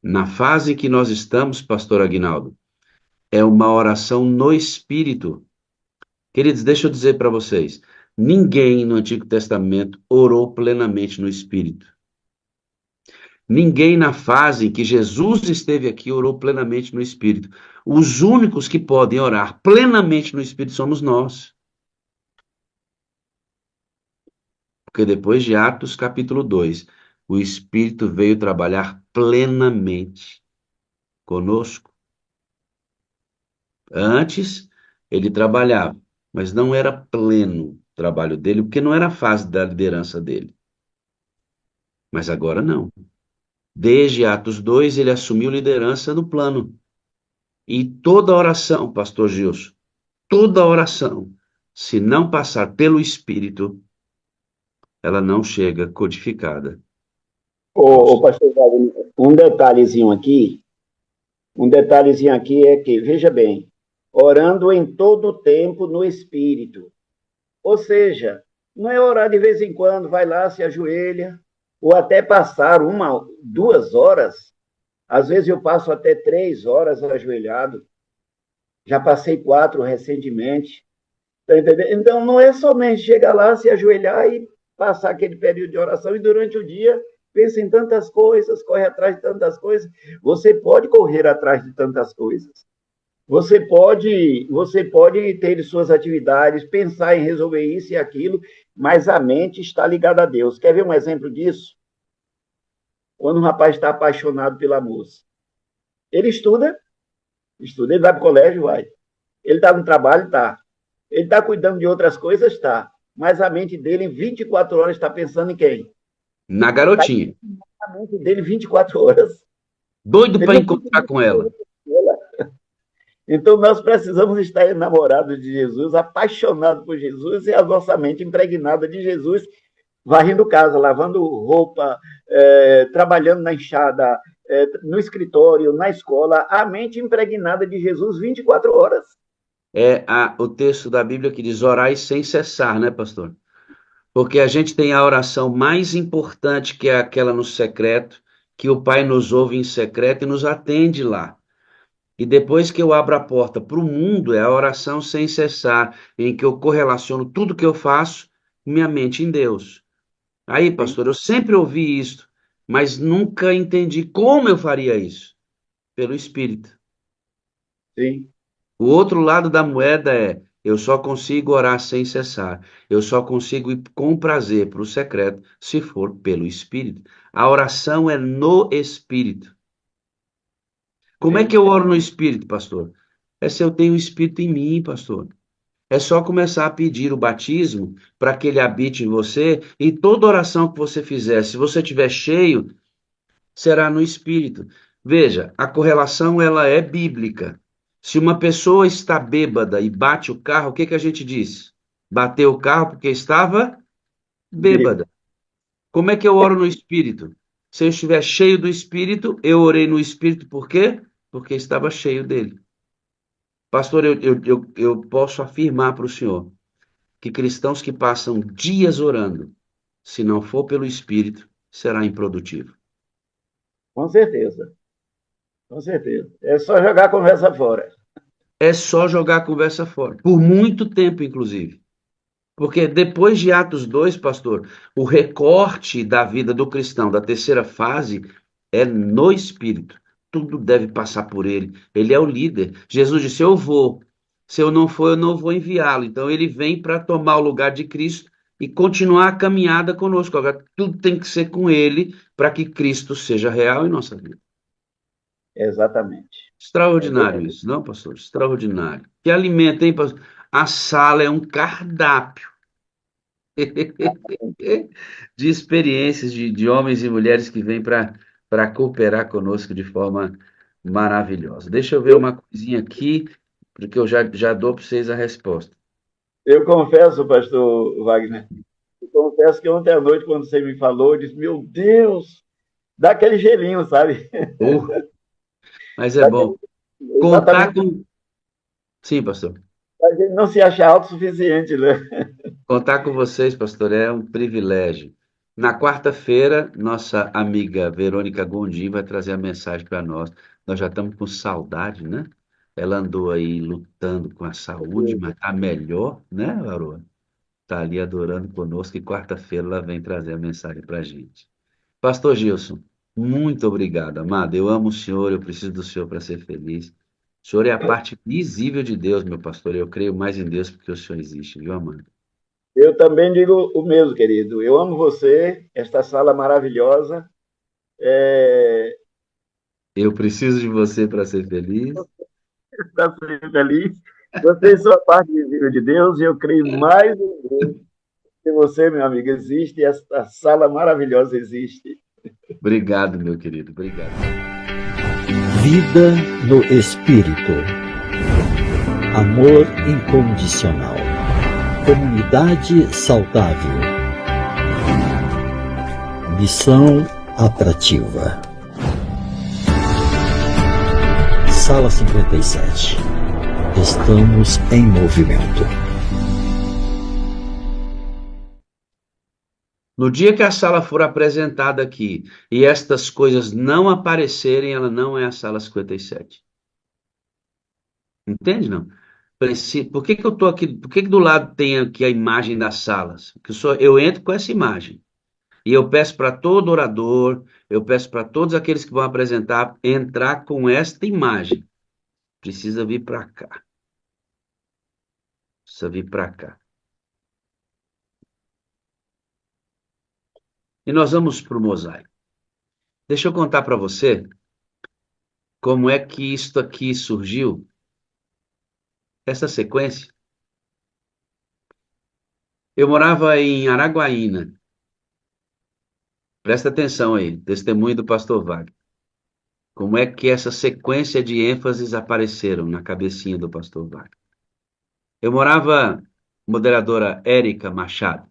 Na fase que nós estamos, pastor Aguinaldo, é uma oração no Espírito. Queridos, deixa eu dizer para vocês, ninguém no Antigo Testamento orou plenamente no Espírito. Ninguém na fase em que Jesus esteve aqui orou plenamente no Espírito. Os únicos que podem orar plenamente no Espírito somos nós. Porque depois de Atos capítulo 2, o Espírito veio trabalhar plenamente conosco. Antes, ele trabalhava, mas não era pleno o trabalho dele, porque não era a fase da liderança dele. Mas agora não. Desde Atos 2, ele assumiu liderança no plano. E toda oração, pastor Gilson, toda oração, se não passar pelo Espírito, ela não chega codificada ao Ô, céu. pastor Wagner, um detalhezinho aqui é que, veja bem, orando em todo o tempo no Espírito. Ou seja, não é orar de vez em quando, vai lá, se ajoelha, ou até passar 1, 2 horas. Às vezes eu passo até 3 horas ajoelhado. Já passei 4 recentemente. Tá entendendo? Então, não é somente chegar lá, se ajoelhar e passar aquele período de oração e durante o dia pensa em tantas coisas, corre atrás de tantas coisas. Você pode correr atrás de tantas coisas. Você pode ter suas atividades, pensar em resolver isso e aquilo, mas a mente está ligada a Deus. Quer ver um exemplo disso? Quando um rapaz está apaixonado pela moça. Ele estuda, ele vai para o colégio, vai. Ele está no trabalho, está. Ele está cuidando de outras coisas, está. Mas a mente dele, em 24 horas, está pensando em quem? Na Está garotinha, a mente dele 24 horas. doido Ele para não fica. encontrar com ela. Então, nós precisamos estar enamorados de Jesus, apaixonados por Jesus e a nossa mente impregnada de Jesus, varrendo casa, lavando roupa, trabalhando na enxada, no escritório, na escola, a mente impregnada de Jesus 24 horas. É o texto da Bíblia que diz orai sem cessar, né, pastor? Porque a gente tem a oração mais importante, que é aquela no secreto, que o Pai nos ouve em secreto e nos atende lá. E depois que eu abro a porta para o mundo, é a oração sem cessar, em que eu correlaciono tudo que eu faço, minha mente em Deus. Aí, Sim, pastor, eu sempre ouvi isso, mas nunca entendi como eu faria isso. Pelo Espírito. sim, O outro lado da moeda é: eu só consigo orar sem cessar. Eu só consigo ir com prazer para o secreto se for pelo Espírito. A oração é no Espírito. Como é que sim. eu oro no Espírito, pastor? É se eu tenho o Espírito em mim, pastor. É só começar a pedir o batismo para que ele habite em você e toda oração que você fizer, se você estiver cheio, será no Espírito. Veja, a correlação ela é bíblica. Se uma pessoa está bêbada e bate o carro, o que que a gente diz? Bateu o carro porque estava bêbada. Como é que eu oro no Espírito? Se eu estiver cheio do Espírito, eu orei no Espírito por quê? Porque estava cheio dele. Pastor, eu posso afirmar para o senhor que cristãos que passam dias orando, se não for pelo Espírito, será improdutivo. Com certeza, com certeza. É só jogar a conversa fora. É só jogar a conversa fora. Por muito tempo, inclusive. Porque depois de Atos 2, pastor, o recorte da vida do cristão, da terceira fase, é no Espírito. Tudo deve passar por ele. Ele é o líder. Jesus disse: eu vou. Se eu não for, eu não vou enviá-lo. Então ele vem para tomar o lugar de Cristo e continuar a caminhada conosco. Agora, tudo tem que ser com ele para que Cristo seja real em nossa vida. Exatamente. É Extraordinário bem, isso, não, pastor? Extraordinário. Que alimento, hein, pastor? A sala é um cardápio. De experiências de homens e mulheres que vêm para cooperar conosco de forma maravilhosa. Deixa eu ver Eu, uma coisinha aqui, porque eu já dou para vocês a resposta. eu confesso, pastor Wagner, eu confesso que ontem à noite, quando você me falou, eu disse, meu Deus, dá aquele gelinho, sabe? Oh, mas é Dá bom. aquele, Contar exatamente, com. Sim, pastor. a gente não se acha autossuficiente, né? Contar com vocês, pastor, é um privilégio. Na quarta-feira, nossa amiga Verônica Gondim vai trazer a mensagem para nós. Nós já estamos com saudade, né? Ela andou aí lutando com a saúde, mas está melhor, né, Varô? Está ali adorando conosco e quarta-feira ela vem trazer a mensagem para a gente. Pastor Gilson, muito obrigado, amado. Eu amo o senhor, eu preciso do senhor para ser feliz. O senhor é a parte visível de Deus, meu pastor. Eu creio mais em Deus porque o senhor existe, viu, amado? Eu também digo o mesmo, querido. Eu amo você, esta sala maravilhosa. Eu preciso de você para ser feliz. Está sempre ali. Você sua parte visível de Deus e eu creio mais em Deus que você, meu amigo, existe e esta sala maravilhosa existe. Obrigado, meu querido. Obrigado. Vida no Espírito. Amor incondicional. Comunidade saudável. Missão atrativa. Sala 57. Estamos em movimento. No dia que a sala for apresentada aqui e estas coisas não aparecerem, ela não é a sala 57. Entende, não? Por que que eu tô aqui? Por que que do lado tem aqui a imagem das salas? Porque eu entro com essa imagem. E eu peço para todo orador, eu peço para todos aqueles que vão apresentar, entrar com esta imagem. Precisa vir para cá. Precisa vir para cá. E nós vamos para o mosaico. Deixa eu contar para você como é que isto aqui surgiu, essa sequência. Eu morava em Araguaína. Presta atenção aí, testemunho do pastor Wagner. Como é que essa sequência de ênfases apareceram na cabecinha do pastor Wagner? Eu morava, moderadora Érica Machado,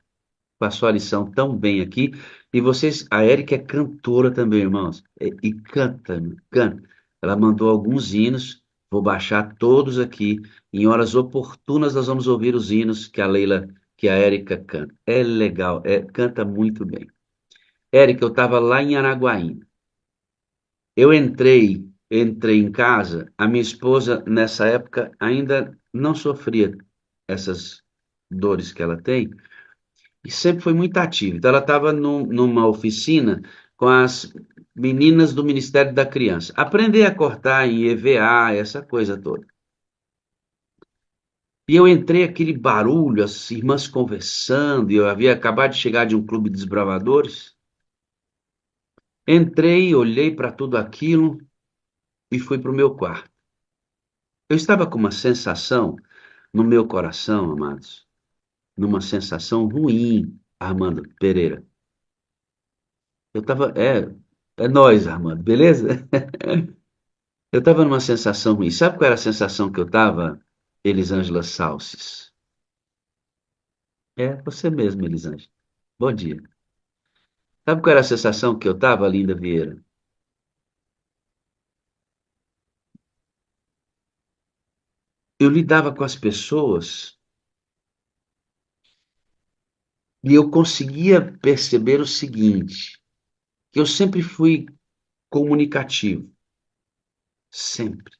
passou a lição tão bem aqui. E vocês, a Érica é cantora também, irmãos. E canta, canta. Ela mandou alguns hinos, vou baixar todos aqui. Em horas oportunas nós vamos ouvir os hinos que a Leila, que a Érica canta. É legal, canta muito bem. Érica, eu estava lá em Araguaína. Eu entrei em casa, a minha esposa nessa época ainda não sofria essas dores que ela tem, e sempre foi muito ativa. Então, ela estava numa oficina com as meninas do Ministério da Criança. Aprender a cortar em EVA, essa coisa toda. E eu entrei, aquele barulho, as irmãs conversando, e eu havia acabado de chegar de um clube de desbravadores. Entrei, olhei para tudo aquilo e fui para o meu quarto. Eu estava com uma sensação no meu coração, amados, numa sensação ruim, Armando Pereira. Eu estava, é nós, Armando, beleza? Eu estava numa sensação ruim. Sabe qual era a sensação que eu estava, Elisângela Salces? É você mesmo, Elisângela. Bom dia. Sabe qual era a sensação que eu estava, Linda Vieira? Eu lidava com as pessoas e eu conseguia perceber o seguinte, que eu sempre fui comunicativo. Sempre.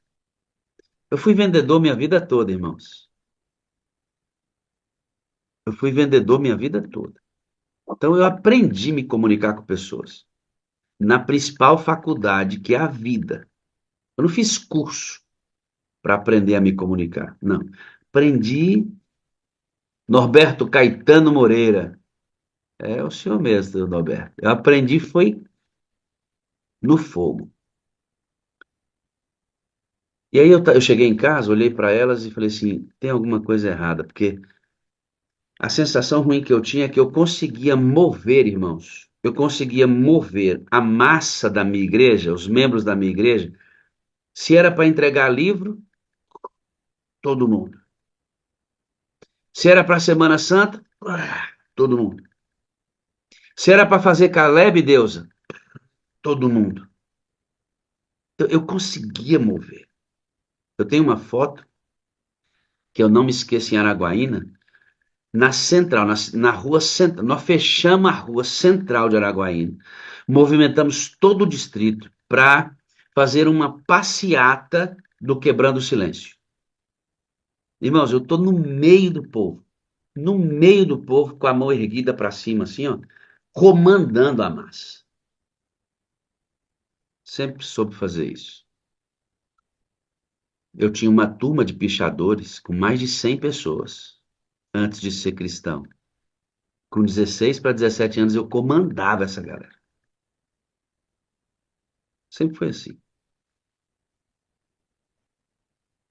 Eu fui vendedor minha vida toda, irmãos. Eu fui vendedor minha vida toda. Então eu aprendi a me comunicar com pessoas. Na principal faculdade, que é a vida. Eu não fiz curso para aprender a me comunicar. Não. Aprendi Norberto Caetano Moreira. É o senhor mesmo, Norberto. Eu aprendi foi no fogo. E aí eu cheguei em casa, olhei para elas e falei assim, tem alguma coisa errada, porque A sensação ruim que eu tinha é que eu conseguia mover, irmãos. Eu conseguia mover a massa da minha igreja, os membros da minha igreja. Se era para entregar livro, todo mundo. Se era para a Semana Santa, todo mundo. Se era para fazer Caleb e Deusa, todo mundo. Eu conseguia mover. Eu tenho uma foto que eu não me esqueço em Araguaína, na central, na rua central. Nós fechamos a rua central de Araguaína, movimentamos todo o distrito para fazer uma passeata do Quebrando o Silêncio. Irmãos, eu estou no meio do povo, com a mão erguida para cima, assim, ó, comandando a massa. Sempre soube fazer isso. Eu tinha uma turma de pichadores com mais de 100 pessoas antes de ser cristão. Com 16 para 17 anos eu comandava essa galera. Sempre foi assim.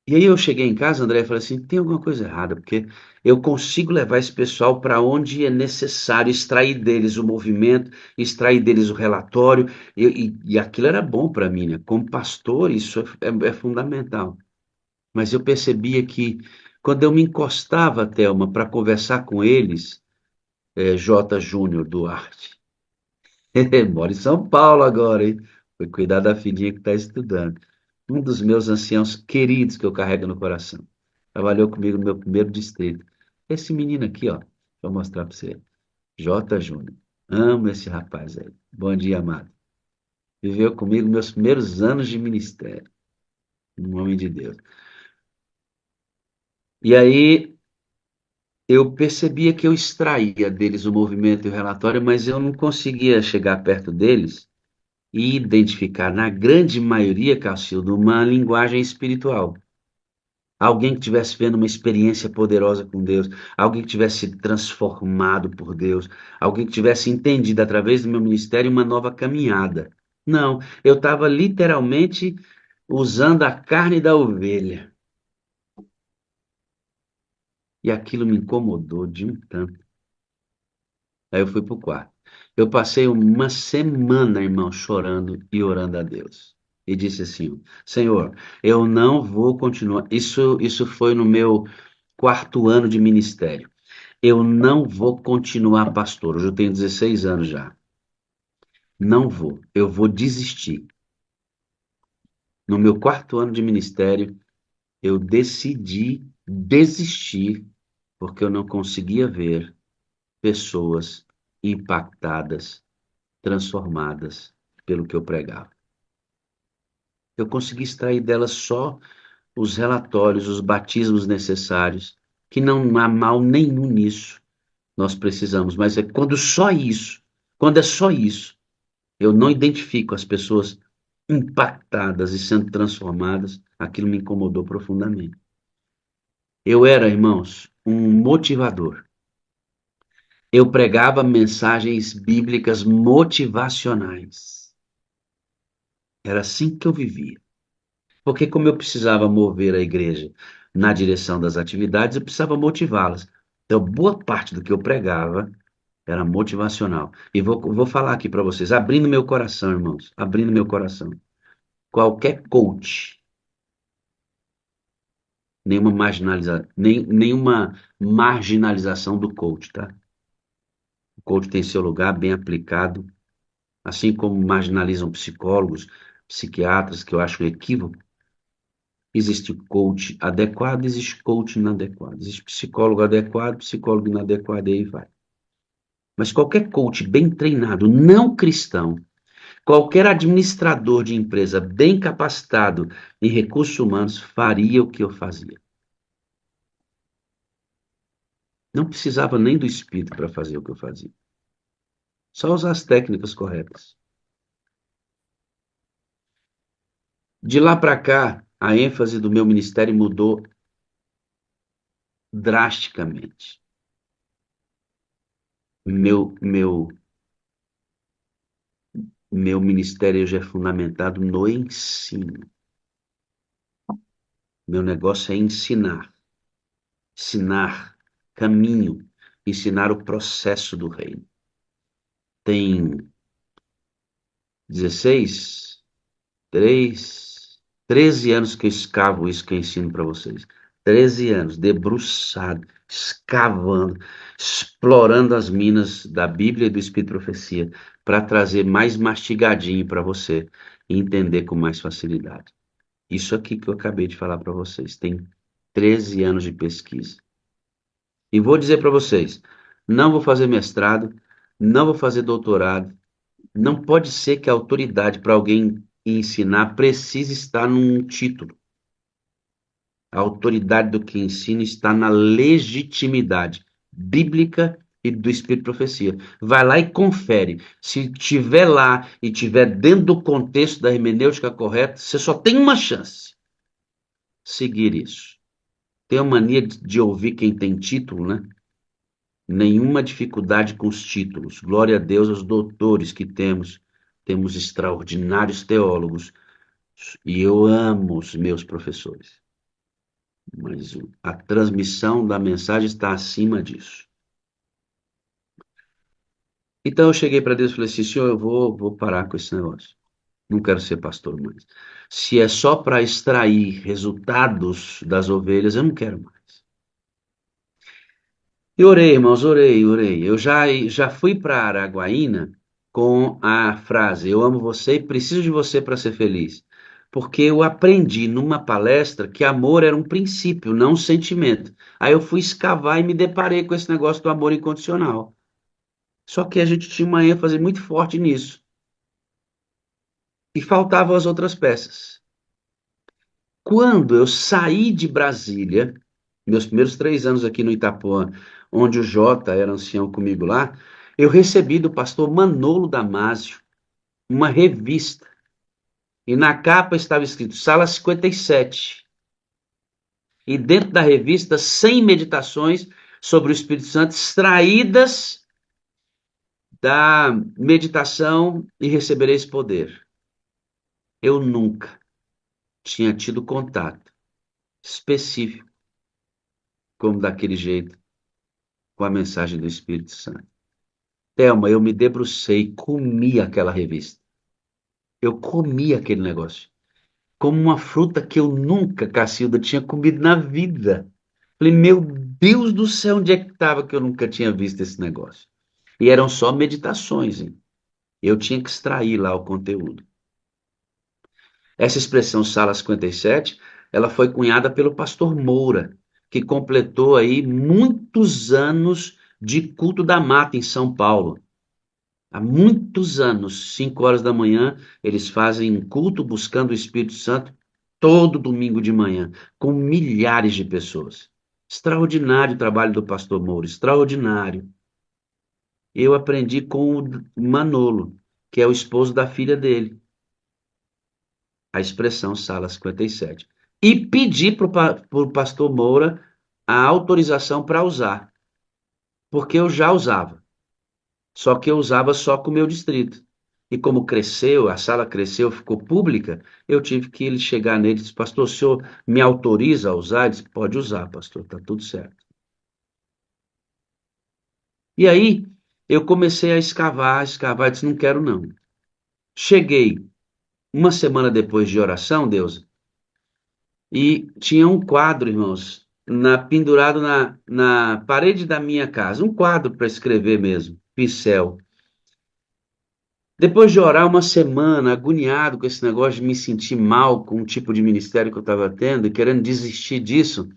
E aí eu cheguei em casa, André, e falei assim, tem alguma coisa errada, porque eu consigo levar esse pessoal para onde é necessário, extrair deles o movimento, extrair deles o relatório, e aquilo era bom para mim, né? Como pastor, isso é fundamental. Mas eu percebia que quando eu me encostava, Thelma, para conversar com eles, J. Júnior Duarte, mora em São Paulo agora, hein? Foi cuidar da filhinha que está estudando. Um dos meus anciãos queridos que eu carrego no coração. Trabalhou comigo no meu primeiro distrito. Esse menino aqui, ó, vou mostrar para você. J. Júnior. Amo esse rapaz aí. Bom dia, amado. Viveu comigo meus primeiros anos de ministério. Um homem de Deus. E aí eu percebia que eu extraía deles o movimento e o relatório, mas eu não conseguia chegar perto deles e identificar, na grande maioria, Cacildo, uma linguagem espiritual. Alguém que estivesse vendo uma experiência poderosa com Deus, alguém que tivesse sido transformado por Deus, alguém que tivesse entendido através do meu ministério uma nova caminhada. Não, eu estava literalmente usando a carne da ovelha. E aquilo me incomodou de um tanto. Aí eu fui para o quarto. Eu passei uma semana, irmão, chorando e orando a Deus. E disse assim: Senhor, eu não vou continuar. Isso foi no meu quarto ano de ministério. Eu não vou continuar pastor. Hoje eu tenho 16 anos já. Não vou. Eu vou desistir. No meu quarto ano de ministério, eu decidi desistir porque eu não conseguia ver pessoas impactadas, transformadas pelo que eu pregava. Eu consegui extrair delas só os relatórios, os batismos necessários, que não há mal nenhum nisso. Nós precisamos, mas é quando é só isso, eu não identifico as pessoas impactadas e sendo transformadas, aquilo me incomodou profundamente. Eu era, irmãos, um motivador. Eu pregava mensagens bíblicas motivacionais. Era assim que eu vivia. Porque como eu precisava mover a igreja na direção das atividades, eu precisava motivá-las. Então, boa parte do que eu pregava era motivacional. E vou falar aqui para vocês, abrindo meu coração, irmãos, abrindo meu coração. Qualquer coach, nenhuma marginalização do coach, tá? O coach tem seu lugar bem aplicado, assim como marginalizam psicólogos, psiquiatras, que eu acho um equívoco. Existe coach adequado, existe coach inadequado. Existe psicólogo adequado, psicólogo inadequado, e aí vai. Mas qualquer coach bem treinado, não cristão, qualquer administrador de empresa bem capacitado em recursos humanos faria o que eu fazia. Não precisava nem do espírito para fazer o que eu fazia. Só usar as técnicas corretas. De lá para cá, a ênfase do meu ministério mudou drasticamente. Meu ministério já é fundamentado no ensino. Meu negócio é ensinar caminho, ensinar o processo do reino. Tem 16, 13 anos que eu escavo isso que eu ensino para vocês. 13 anos, debruçado, escavando, explorando as minas da Bíblia e do Espírito de Profecia, para trazer mais mastigadinho para você e entender com mais facilidade. Isso aqui que eu acabei de falar para vocês, tem 13 anos de pesquisa. E vou dizer para vocês, não vou fazer mestrado, não vou fazer doutorado, não pode ser que a autoridade para alguém ensinar precise estar num título. A autoridade do que ensina está na legitimidade bíblica e do Espírito de Profecia. Vai lá e confere. Se tiver lá e tiver dentro do contexto da hermenêutica correta, você só tem uma chance. Seguir isso. Tem a mania de ouvir quem tem título, né? Nenhuma dificuldade com os títulos. Glória a Deus aos doutores que temos. Temos extraordinários teólogos. E eu amo os meus professores. Mas a transmissão da mensagem está acima disso. Então eu cheguei para Deus e falei assim, Senhor, eu vou parar com esse negócio. Não quero ser pastor mais. Se é só para extrair resultados das ovelhas, eu não quero mais. E orei, irmãos, orei. Eu já fui para Araguaína com a frase, eu amo você e preciso de você para ser feliz. Porque eu aprendi numa palestra que amor era um princípio, não um sentimento. Aí eu fui escavar e me deparei com esse negócio do amor incondicional. Só que a gente tinha uma ênfase muito forte nisso. E faltavam as outras peças. Quando eu saí de Brasília, meus primeiros 3 anos aqui no Itapuã, onde o Jota era ancião comigo lá, eu recebi do pastor Manolo Damásio uma revista. E na capa estava escrito Sala 57. E dentro da revista, 100 meditações sobre o Espírito Santo extraídas da meditação e recebereis poder. Eu nunca tinha tido contato específico, como daquele jeito, com a mensagem do Espírito Santo. Thelma, eu me debrucei, comi aquela revista. Eu comi aquele negócio. Como uma fruta que eu nunca, Cacilda, tinha comido na vida. Falei, meu Deus do céu, onde é que estava que eu nunca tinha visto esse negócio? E eram só meditações, hein? Eu tinha que extrair lá o conteúdo. Essa expressão Sala 57, ela foi cunhada pelo pastor Moura, que completou aí muitos anos de culto da mata em São Paulo. Há muitos anos, 5 horas da manhã, eles fazem culto buscando o Espírito Santo todo domingo de manhã, com milhares de pessoas. Extraordinário o trabalho do pastor Moura, extraordinário. Eu aprendi com o Manolo, que é o esposo da filha dele, a expressão Sala 57. E pedi para o pastor Moura a autorização para usar, porque eu já usava. Só que eu usava só com o meu distrito. E como cresceu, a sala cresceu, ficou pública, eu tive que ele chegar nele e disse, pastor, o senhor me autoriza a usar? Ele disse, pode usar, pastor, tá tudo certo. E aí, eu comecei a escavar, e disse, não quero não. Cheguei uma semana depois de oração, Deus, e tinha um quadro, irmãos, pendurado na parede da minha casa, um quadro para escrever mesmo, pincel. Depois de orar uma semana, agoniado com esse negócio de me sentir mal com o tipo de ministério que eu estava tendo e querendo desistir disso,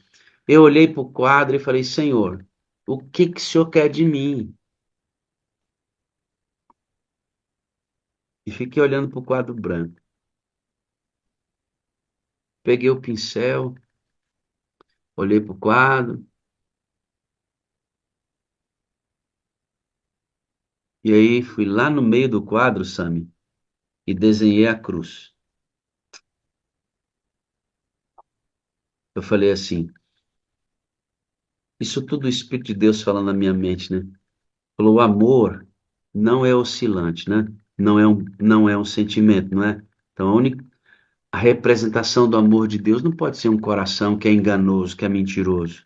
eu olhei para o quadro e falei, Senhor, o que que o Senhor quer de mim? E fiquei olhando para o quadro branco. Peguei o pincel, olhei para o quadro, e aí fui lá no meio do quadro, Sami, e desenhei a cruz. Eu falei assim, isso tudo o Espírito de Deus falando na minha mente, né? Falou, o amor não é oscilante, né? Não é um sentimento, não é? Então a representação do amor de Deus não pode ser um coração que é enganoso, que é mentiroso.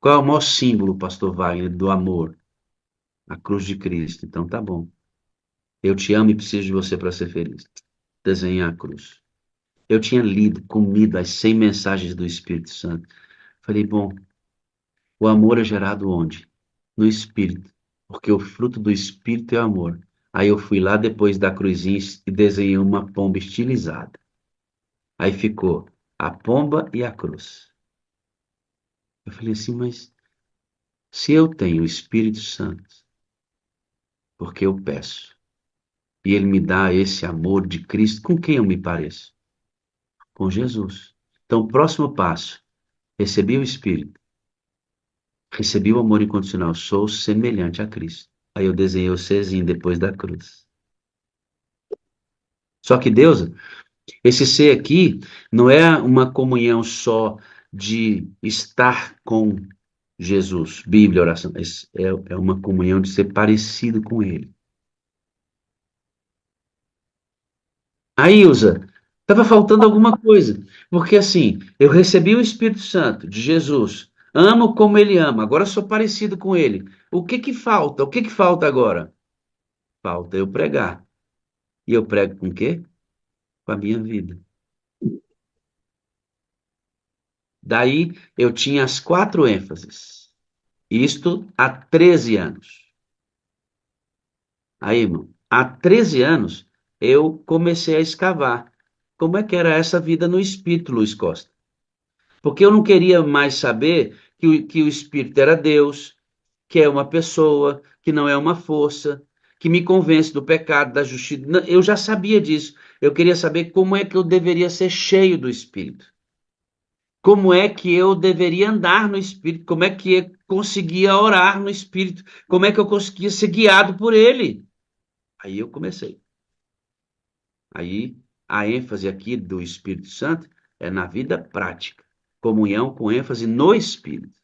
Qual é o maior símbolo, pastor Wagner, do amor? A cruz de Cristo. Então tá bom. Eu te amo e preciso de você para ser feliz. Desenhar a cruz. Eu tinha lido, comido as 100 mensagens do Espírito Santo. Falei, bom, o amor é gerado onde? No Espírito. Porque o fruto do Espírito é amor. Aí eu fui lá depois da cruzinha e desenhei uma pomba estilizada. Aí ficou a pomba e a cruz. Eu falei assim, mas se eu tenho o Espírito Santo, porque eu peço, e ele me dá esse amor de Cristo, com quem eu me pareço? Com Jesus. Então, o próximo passo, recebi o Espírito, recebi o amor incondicional, sou semelhante a Cristo. Aí eu desenhei o Czinho depois da cruz. Só que Deus, esse ser aqui, não é uma comunhão só de estar com Jesus, Bíblia, oração. É uma comunhão de ser parecido com Ele. Aí, Ilza, estava faltando alguma coisa. Porque assim, eu recebi o Espírito Santo de Jesus, amo como Ele ama, agora sou parecido com Ele. O que que falta? O que que falta agora? Falta eu pregar. E eu prego com o quê? Com a minha vida. Daí eu tinha as 4 ênfases. Isto há 13 anos. Aí, irmão, há 13 anos eu comecei a escavar. Como é que era essa vida no Espírito, Luiz Costa? Porque eu não queria mais saber que o Espírito era Deus, que é uma pessoa, que não é uma força, que me convence do pecado, da justiça. Eu já sabia disso. Eu queria saber como é que eu deveria ser cheio do Espírito. Como é que eu deveria andar no Espírito? Como é que eu conseguia orar no Espírito? Como é que eu conseguia ser guiado por Ele? Aí eu comecei. Aí a ênfase aqui do Espírito Santo é na vida prática. Comunhão com ênfase no Espírito.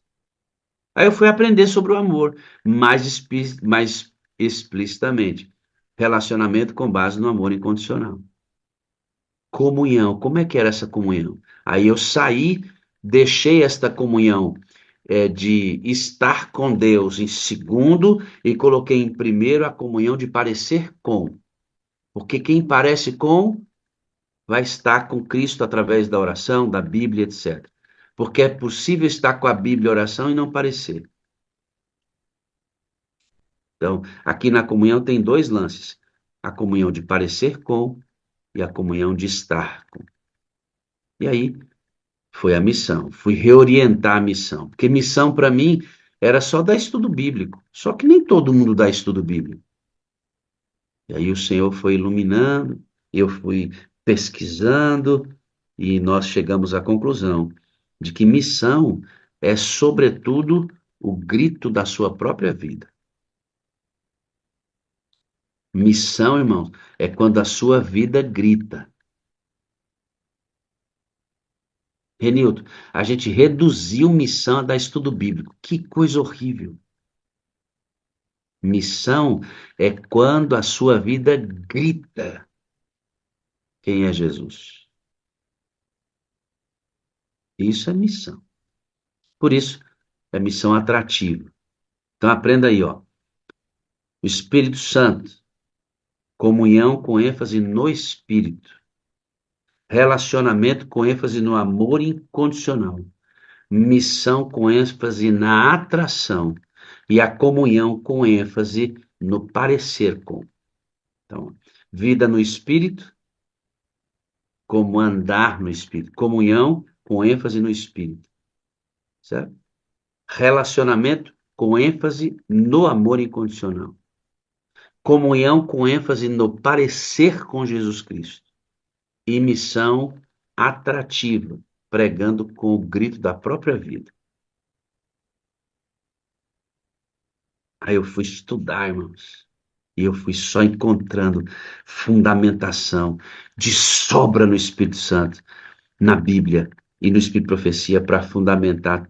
Aí eu fui aprender sobre o amor, mais explicitamente. Relacionamento com base no amor incondicional. Comunhão, como é que era essa comunhão? Aí eu saí, deixei esta comunhão de estar com Deus em segundo e coloquei em primeiro a comunhão de parecer com. Porque quem parece com vai estar com Cristo através da oração, da Bíblia, etc. Porque é possível estar com a Bíblia e a oração e não parecer. Então, aqui na comunhão tem 2 lances: a comunhão de parecer com e a comunhão de estar com. E aí foi a missão, fui reorientar a missão, porque missão para mim era só dar estudo bíblico, só que nem todo mundo dá estudo bíblico. E aí o Senhor foi iluminando, eu fui pesquisando e nós chegamos à conclusão de que missão é, sobretudo, o grito da sua própria vida. Missão, irmãos, é quando a sua vida grita. Renilton, a gente reduziu missão a dar estudo bíblico. Que coisa horrível. Missão é quando a sua vida grita quem é Jesus. Isso é missão. Por isso, é missão atrativa. Então aprenda aí, ó. O Espírito Santo, comunhão com ênfase no Espírito, relacionamento com ênfase no amor incondicional, missão com ênfase na atração e a comunhão com ênfase no parecer com. Então, vida no Espírito, como andar no Espírito, comunhão com ênfase no Espírito, certo? Relacionamento com ênfase no amor incondicional. Comunhão com ênfase no parecer com Jesus Cristo. E missão atrativa, pregando com o grito da própria vida. Aí eu fui estudar, irmãos. E eu fui só encontrando fundamentação de sobra no Espírito Santo, na Bíblia e no Espírito de Profecia para fundamentar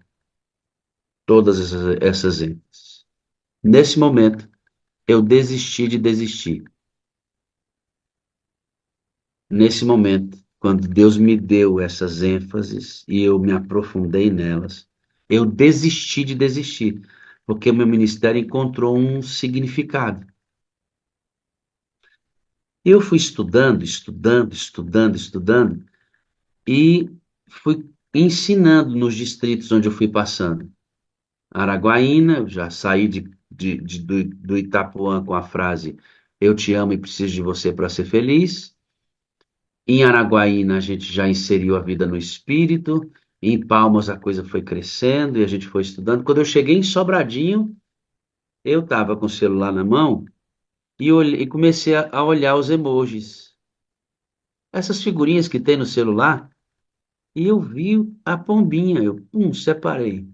todas essas ênfases. Nesse momento, eu desisti de desistir. Nesse momento, quando Deus me deu essas ênfases e eu me aprofundei nelas, Eu desisti de desistir, porque o meu ministério encontrou um significado. Eu fui estudando, e fui ensinando nos distritos onde eu fui passando. Araguaína, eu já saí do Itapuã com a frase "Eu te amo e preciso de você para ser feliz". Em Araguaína, a gente já inseriu a vida no espírito. Em Palmas, a coisa foi crescendo e a gente foi estudando. Quando eu cheguei em Sobradinho, eu estava com o celular na mão e comecei a olhar os emojis. Essas figurinhas que tem no celular, e eu vi a pombinha, eu, separei.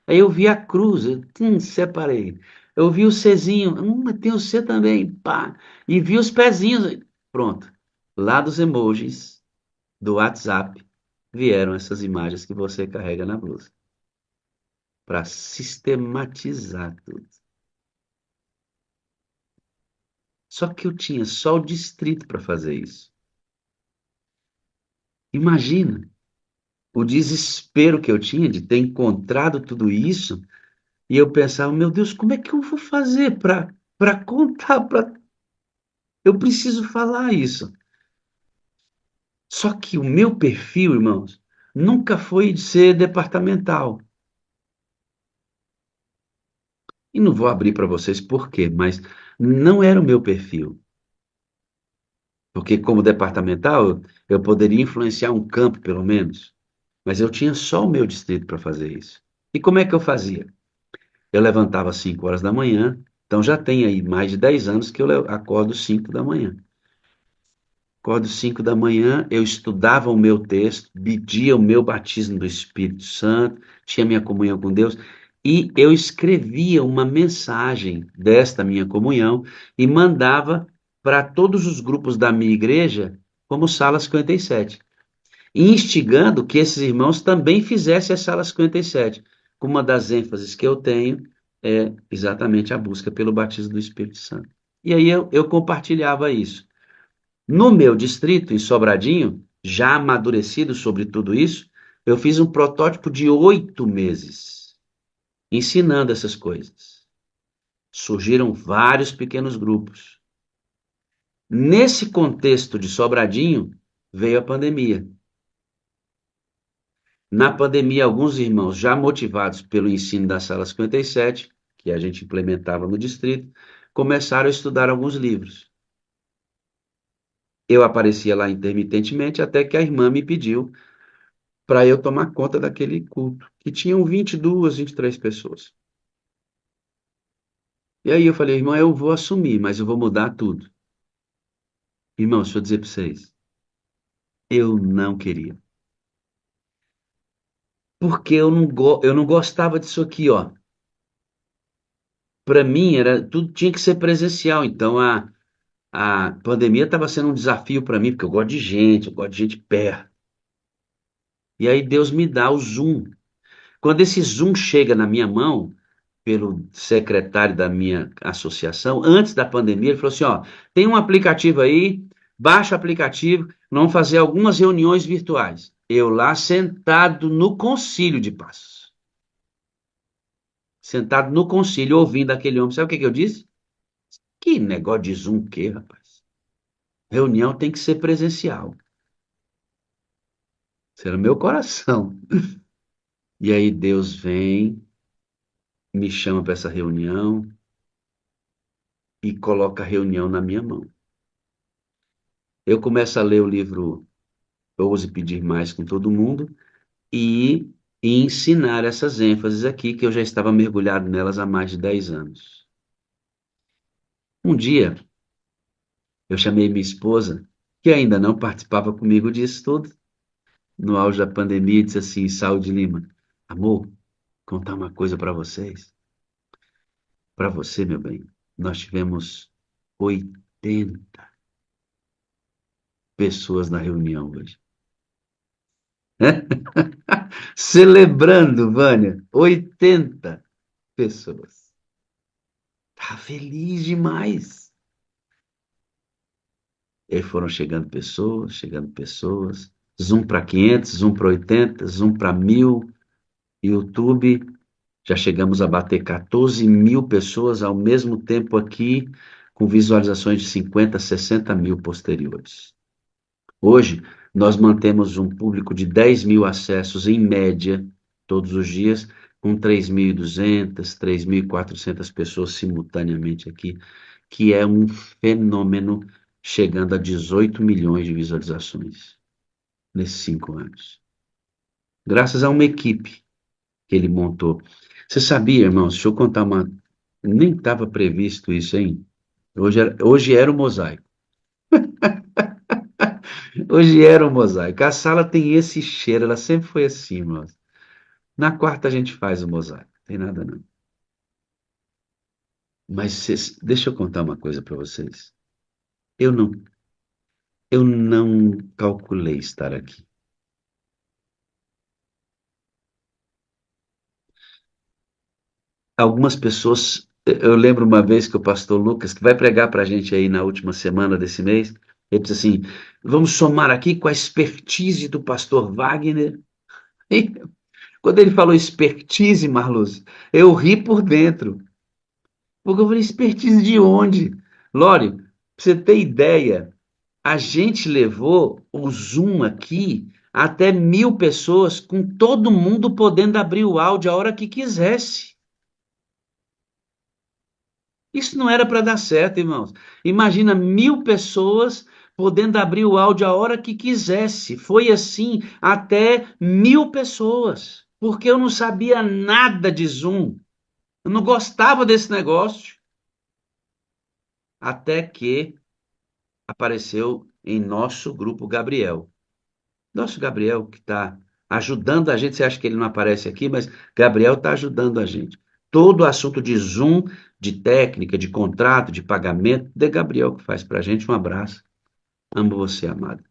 Aí eu vi a cruz, eu, separei. Eu vi o Czinho, mas tem o C também, pá. E vi os pezinhos, pronto. Lá dos emojis do WhatsApp vieram essas imagens que você carrega na blusa. Para sistematizar tudo. Só que eu tinha só o distrito para fazer isso. Imagina o desespero que eu tinha de ter encontrado tudo isso. E eu pensava, meu Deus, como é que eu vou fazer para contar, eu preciso falar isso. Só que o meu perfil, irmãos, nunca foi de ser departamental. E não vou abrir para vocês por quê, mas não era o meu perfil. Porque como departamental, eu poderia influenciar um campo, pelo menos. Mas eu tinha só o meu distrito para fazer isso. E como é que eu fazia? Eu levantava às 5 horas da manhã, então já tem aí mais de 10 anos que eu acordo às 5 da manhã. Acordo 5 da manhã, eu estudava o meu texto, pedia o meu batismo do Espírito Santo, tinha minha comunhão com Deus, e eu escrevia uma mensagem desta minha comunhão e mandava para todos os grupos da minha igreja, como Sala 57, instigando que esses irmãos também fizessem a Sala 57. Uma das ênfases que eu tenho é exatamente a busca pelo batismo do Espírito Santo. E aí eu compartilhava isso. No meu distrito, em Sobradinho, já amadurecido sobre tudo isso, eu fiz um protótipo de 8 meses, ensinando essas coisas. Surgiram vários pequenos grupos. Nesse contexto de Sobradinho, veio a pandemia. Na pandemia, alguns irmãos, já motivados pelo ensino da Sala 57, que a gente implementava no distrito, começaram a estudar alguns livros. Eu aparecia lá intermitentemente, até que a irmã me pediu para eu tomar conta daquele culto, que tinham 22, 23 pessoas. E aí eu falei, irmão, eu vou assumir, mas eu vou mudar tudo. Irmão, deixa eu dizer para vocês, eu não queria. Porque eu não gostava disso aqui, ó. Para mim, tudo tinha que ser presencial, então a pandemia estava sendo um desafio para mim, porque eu gosto de gente, eu gosto de gente perto. E aí Deus me dá o Zoom. Quando esse Zoom chega na minha mão, pelo secretário da minha associação, antes da pandemia, ele falou assim, ó, tem um aplicativo aí, baixa o aplicativo, vamos fazer algumas reuniões virtuais. Eu lá sentado no concílio de Passos. Sentado no concílio, ouvindo aquele homem. Sabe o que eu disse? Que negócio de Zoom que, rapaz? Reunião tem que ser presencial. Isso era o meu coração. E aí Deus vem, me chama para essa reunião e coloca a reunião na minha mão. Eu começo a ler o livro Ouse Pedir Mais com Todo Mundo e ensinar essas ênfases aqui, que eu já estava mergulhado nelas há mais de 10 anos. Um dia, eu chamei minha esposa, que ainda não participava comigo disso tudo, no auge da pandemia, e disse assim, Saúde Lima, amor, contar uma coisa para vocês. Para você, meu bem, nós tivemos 80 pessoas na reunião hoje. Celebrando, Vânia, 80 pessoas. Tá feliz demais. E aí foram chegando pessoas. Zoom para 500, Zoom para 80, Zoom para 1000. YouTube, já chegamos a bater 14 mil pessoas ao mesmo tempo aqui, com visualizações de 50, 60 mil posteriores. Hoje, nós mantemos um público de 10 mil acessos em média, todos os dias, com 3.200, 3.400 pessoas simultaneamente aqui, que é um fenômeno chegando a 18 milhões de visualizações nesses 5 anos. Graças a uma equipe que ele montou. Você sabia, irmãos, deixa eu contar uma. Nem estava previsto isso, hein? Hoje era o mosaico. Hoje era o mosaico. A sala tem esse cheiro, ela sempre foi assim, irmãos. Na quarta a gente faz o mosaico, não tem nada não. Mas deixa eu contar uma coisa para vocês. Eu não, eu não calculei estar aqui. Algumas pessoas, eu lembro uma vez que o pastor Lucas, que vai pregar para a gente aí na última semana desse mês, ele disse assim: vamos somar aqui com a expertise do pastor Wagner. E quando ele falou expertise, Marluz, eu ri por dentro. Porque eu falei: expertise de onde? Lore, pra você ter ideia, a gente levou o Zoom aqui até 1.000 pessoas, com todo mundo podendo abrir o áudio a hora que quisesse. Isso não era para dar certo, irmãos. Imagina 1.000 pessoas podendo abrir o áudio a hora que quisesse. Foi assim até 1.000 pessoas. Porque eu não sabia nada de Zoom. Eu não gostava desse negócio. Até que apareceu em nosso grupo Gabriel. Nosso Gabriel que está ajudando a gente. Você acha que ele não aparece aqui, mas Gabriel está ajudando a gente. Todo o assunto de Zoom, de técnica, de contrato, de pagamento, de Gabriel que faz para a gente. Um abraço. Amo você, amado.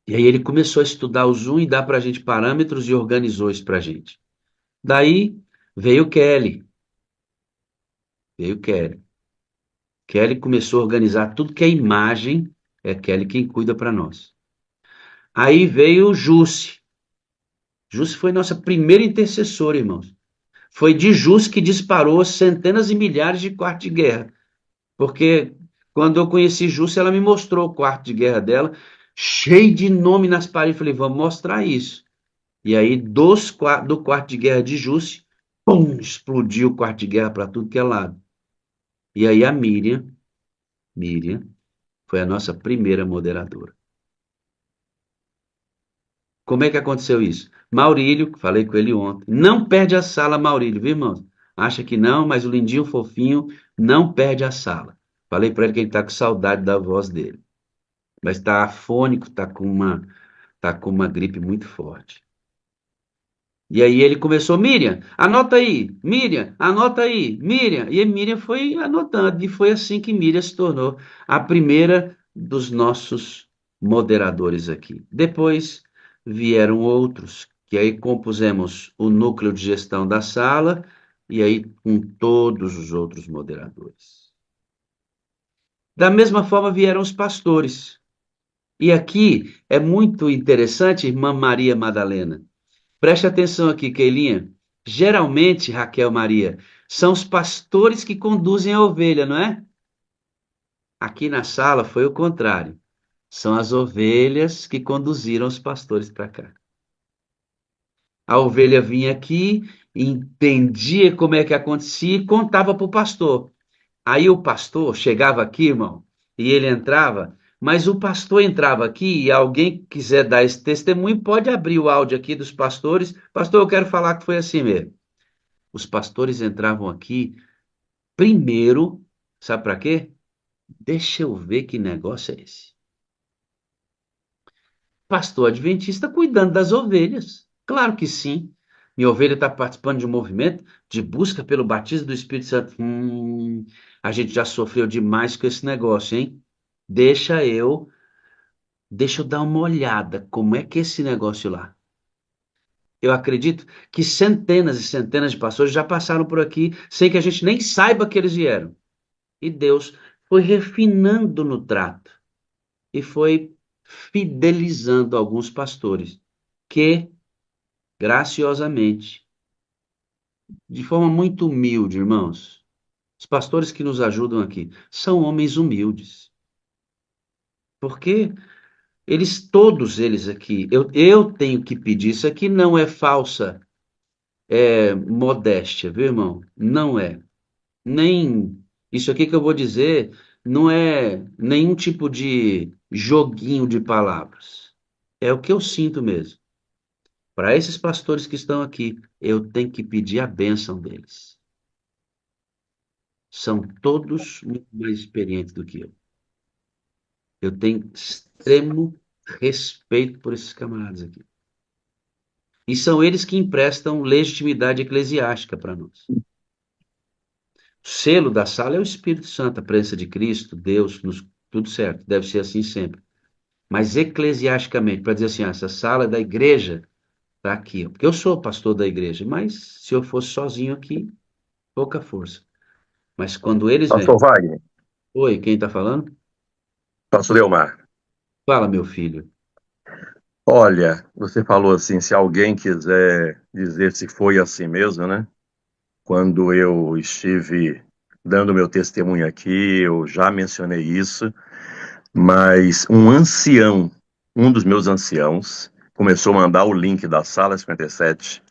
E aí ele começou a estudar o Zoom e dar para a gente parâmetros e organizou isso para a gente. Daí veio Kelly. Veio Kelly. Kelly começou a organizar tudo que é imagem. É Kelly quem cuida para nós. Aí veio o Jusce. Jusce foi nossa primeira intercessora, irmãos. Foi de Jusce que disparou centenas e milhares de quartos de guerra. Porque quando eu conheci Jusce, ela me mostrou o quarto de guerra dela, cheio de nome nas paredes. Falei: vamos mostrar isso. E aí, do quarto de guerra de Jusce, pum, explodiu o quarto de guerra para tudo que é lado. E aí a Miriam, foi a nossa primeira moderadora. Como é que aconteceu isso? Maurílio, falei com ele ontem, não perde a sala, Maurílio, viu, irmãos? Acha que não, mas o lindinho fofinho não perde a sala. Falei para ele que ele está com saudade da voz dele. Mas está afônico, tá com uma gripe muito forte. E aí ele começou: Miriam, anota aí, Miriam, anota aí, Miriam. E a Miriam foi anotando, e foi assim que Miriam se tornou a primeira dos nossos moderadores aqui. Depois vieram outros, que aí compusemos o núcleo de gestão da sala, e aí com todos os outros moderadores. Da mesma forma vieram os pastores. E aqui é muito interessante, irmã Maria Madalena. Preste atenção aqui, Keilinha. Geralmente, Raquel Maria, são os pastores que conduzem a ovelha, não é? Aqui na sala foi o contrário. São as ovelhas que conduziram os pastores para cá. A ovelha vinha aqui, entendia como é que acontecia e contava para o pastor. Aí o pastor chegava aqui, irmão, e ele entrava, mas o pastor entrava aqui e alguém quiser dar esse testemunho pode abrir o áudio aqui dos pastores. Pastor, eu quero falar que foi assim mesmo. Os pastores entravam aqui primeiro, sabe para quê? Deixa eu ver que negócio é esse. Pastor adventista cuidando das ovelhas. Claro que sim. Minha ovelha está participando de um movimento de busca pelo batismo do Espírito Santo. A gente já sofreu demais com esse negócio, hein? Deixa eu, deixa eu dar uma olhada como é que é esse negócio lá. Eu acredito que centenas e centenas de pastores já passaram por aqui sem que a gente nem saiba que eles vieram. E Deus foi refinando no trato e foi fidelizando alguns pastores que graciosamente, de forma muito humilde, irmãos. Os pastores que nos ajudam aqui são homens humildes. Porque todos eles aqui, eu tenho que pedir, isso aqui não é falsa modéstia, viu, irmão? Não é. Nem isso aqui que eu vou dizer não é nenhum tipo de joguinho de palavras. É o que eu sinto mesmo. Para esses pastores que estão aqui, eu tenho que pedir a bênção deles. São todos muito mais experientes do que eu. Eu tenho extremo respeito por esses camaradas aqui. E são eles que emprestam legitimidade eclesiástica para nós. O selo da sala é o Espírito Santo, a presença de Cristo, Deus, tudo certo, deve ser assim sempre. Mas eclesiasticamente, para dizer assim, essa sala é da igreja, está aqui. Porque eu sou pastor da igreja, mas se eu fosse sozinho aqui, pouca força. Mas quando eles vêm, Pastor Wagner, oi, quem está falando? Pastor Leomar, Fala, meu filho. olha, você falou assim, se alguém quiser dizer se foi assim mesmo, né? Quando eu estive dando meu testemunho aqui, eu já mencionei isso, mas um ancião, um dos meus anciãos, começou a mandar o link da Sala 57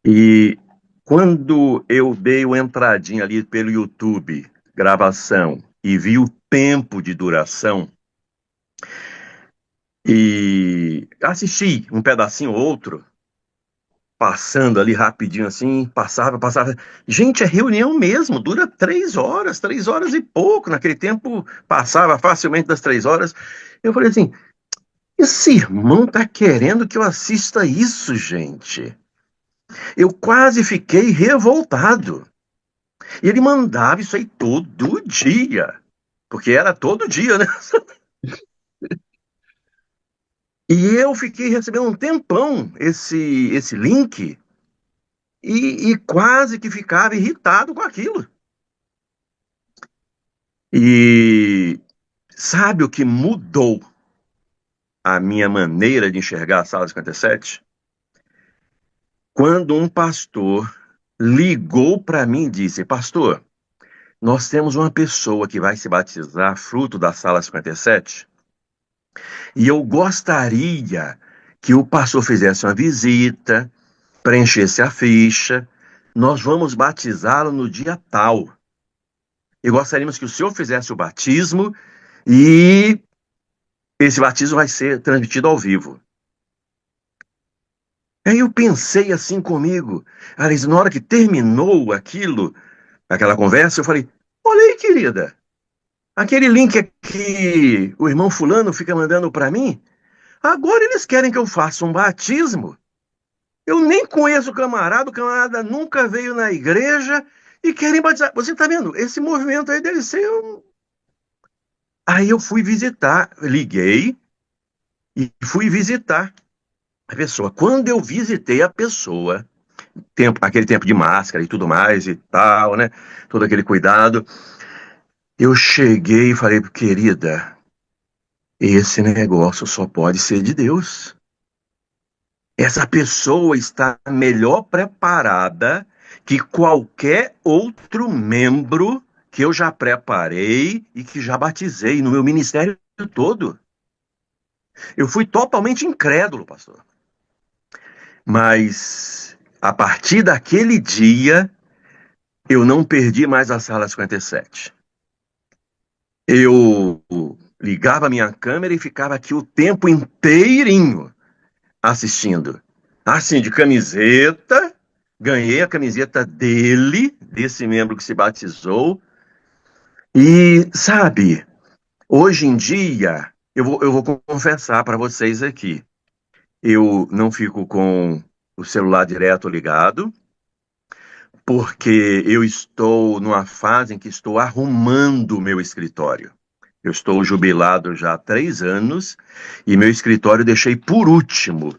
e quando eu dei uma entradinha ali pelo YouTube, gravação, e vi o tempo de duração, e assisti um pedacinho ou outro, passando ali rapidinho assim, passava. Gente, é reunião mesmo, dura 3 horas e pouco. Naquele tempo passava facilmente das 3 horas. Eu falei assim: esse irmão tá querendo que eu assista isso, gente. Eu quase fiquei revoltado. E ele mandava isso aí todo dia, porque era todo dia, né? E eu fiquei recebendo um tempão esse link. E quase que ficava irritado com aquilo. E sabe o que mudou a minha maneira de enxergar a Sala 57? Quando um pastor ligou para mim e disse: Pastor, nós temos uma pessoa que vai se batizar, fruto da Sala 57, e eu gostaria que o pastor fizesse uma visita, preenchesse a ficha, nós vamos batizá-lo no dia tal. E gostaríamos que o senhor fizesse o batismo e esse batismo vai ser transmitido ao vivo. Aí eu pensei assim comigo, Alice, na hora que terminou aquela conversa, eu falei: olha aí, querida, aquele link que o irmão fulano fica mandando para mim, agora eles querem que eu faça um batismo. Eu nem conheço o camarada nunca veio na igreja e querem batizar. Você tá vendo? Esse movimento aí deve ser um... Aí eu fui visitar, liguei e fui visitar a pessoa. Quando eu visitei a pessoa, aquele tempo de máscara e tudo mais e tal, né? Todo aquele cuidado. Eu cheguei e falei: querida, esse negócio só pode ser de Deus. Essa pessoa está melhor preparada que qualquer outro membro que eu já preparei e que já batizei no meu ministério todo. Eu fui totalmente incrédulo, pastor. Mas a partir daquele dia, eu não perdi mais a Sala 57. Eu ligava a minha câmera e ficava aqui o tempo inteirinho assistindo. Assim, de camiseta, ganhei a camiseta desse membro que se batizou. E, sabe, hoje em dia, eu vou confessar para vocês aqui, eu não fico com o celular direto ligado, porque eu estou numa fase em que estou arrumando o meu escritório. Eu estou jubilado já há 3 anos e meu escritório deixei por último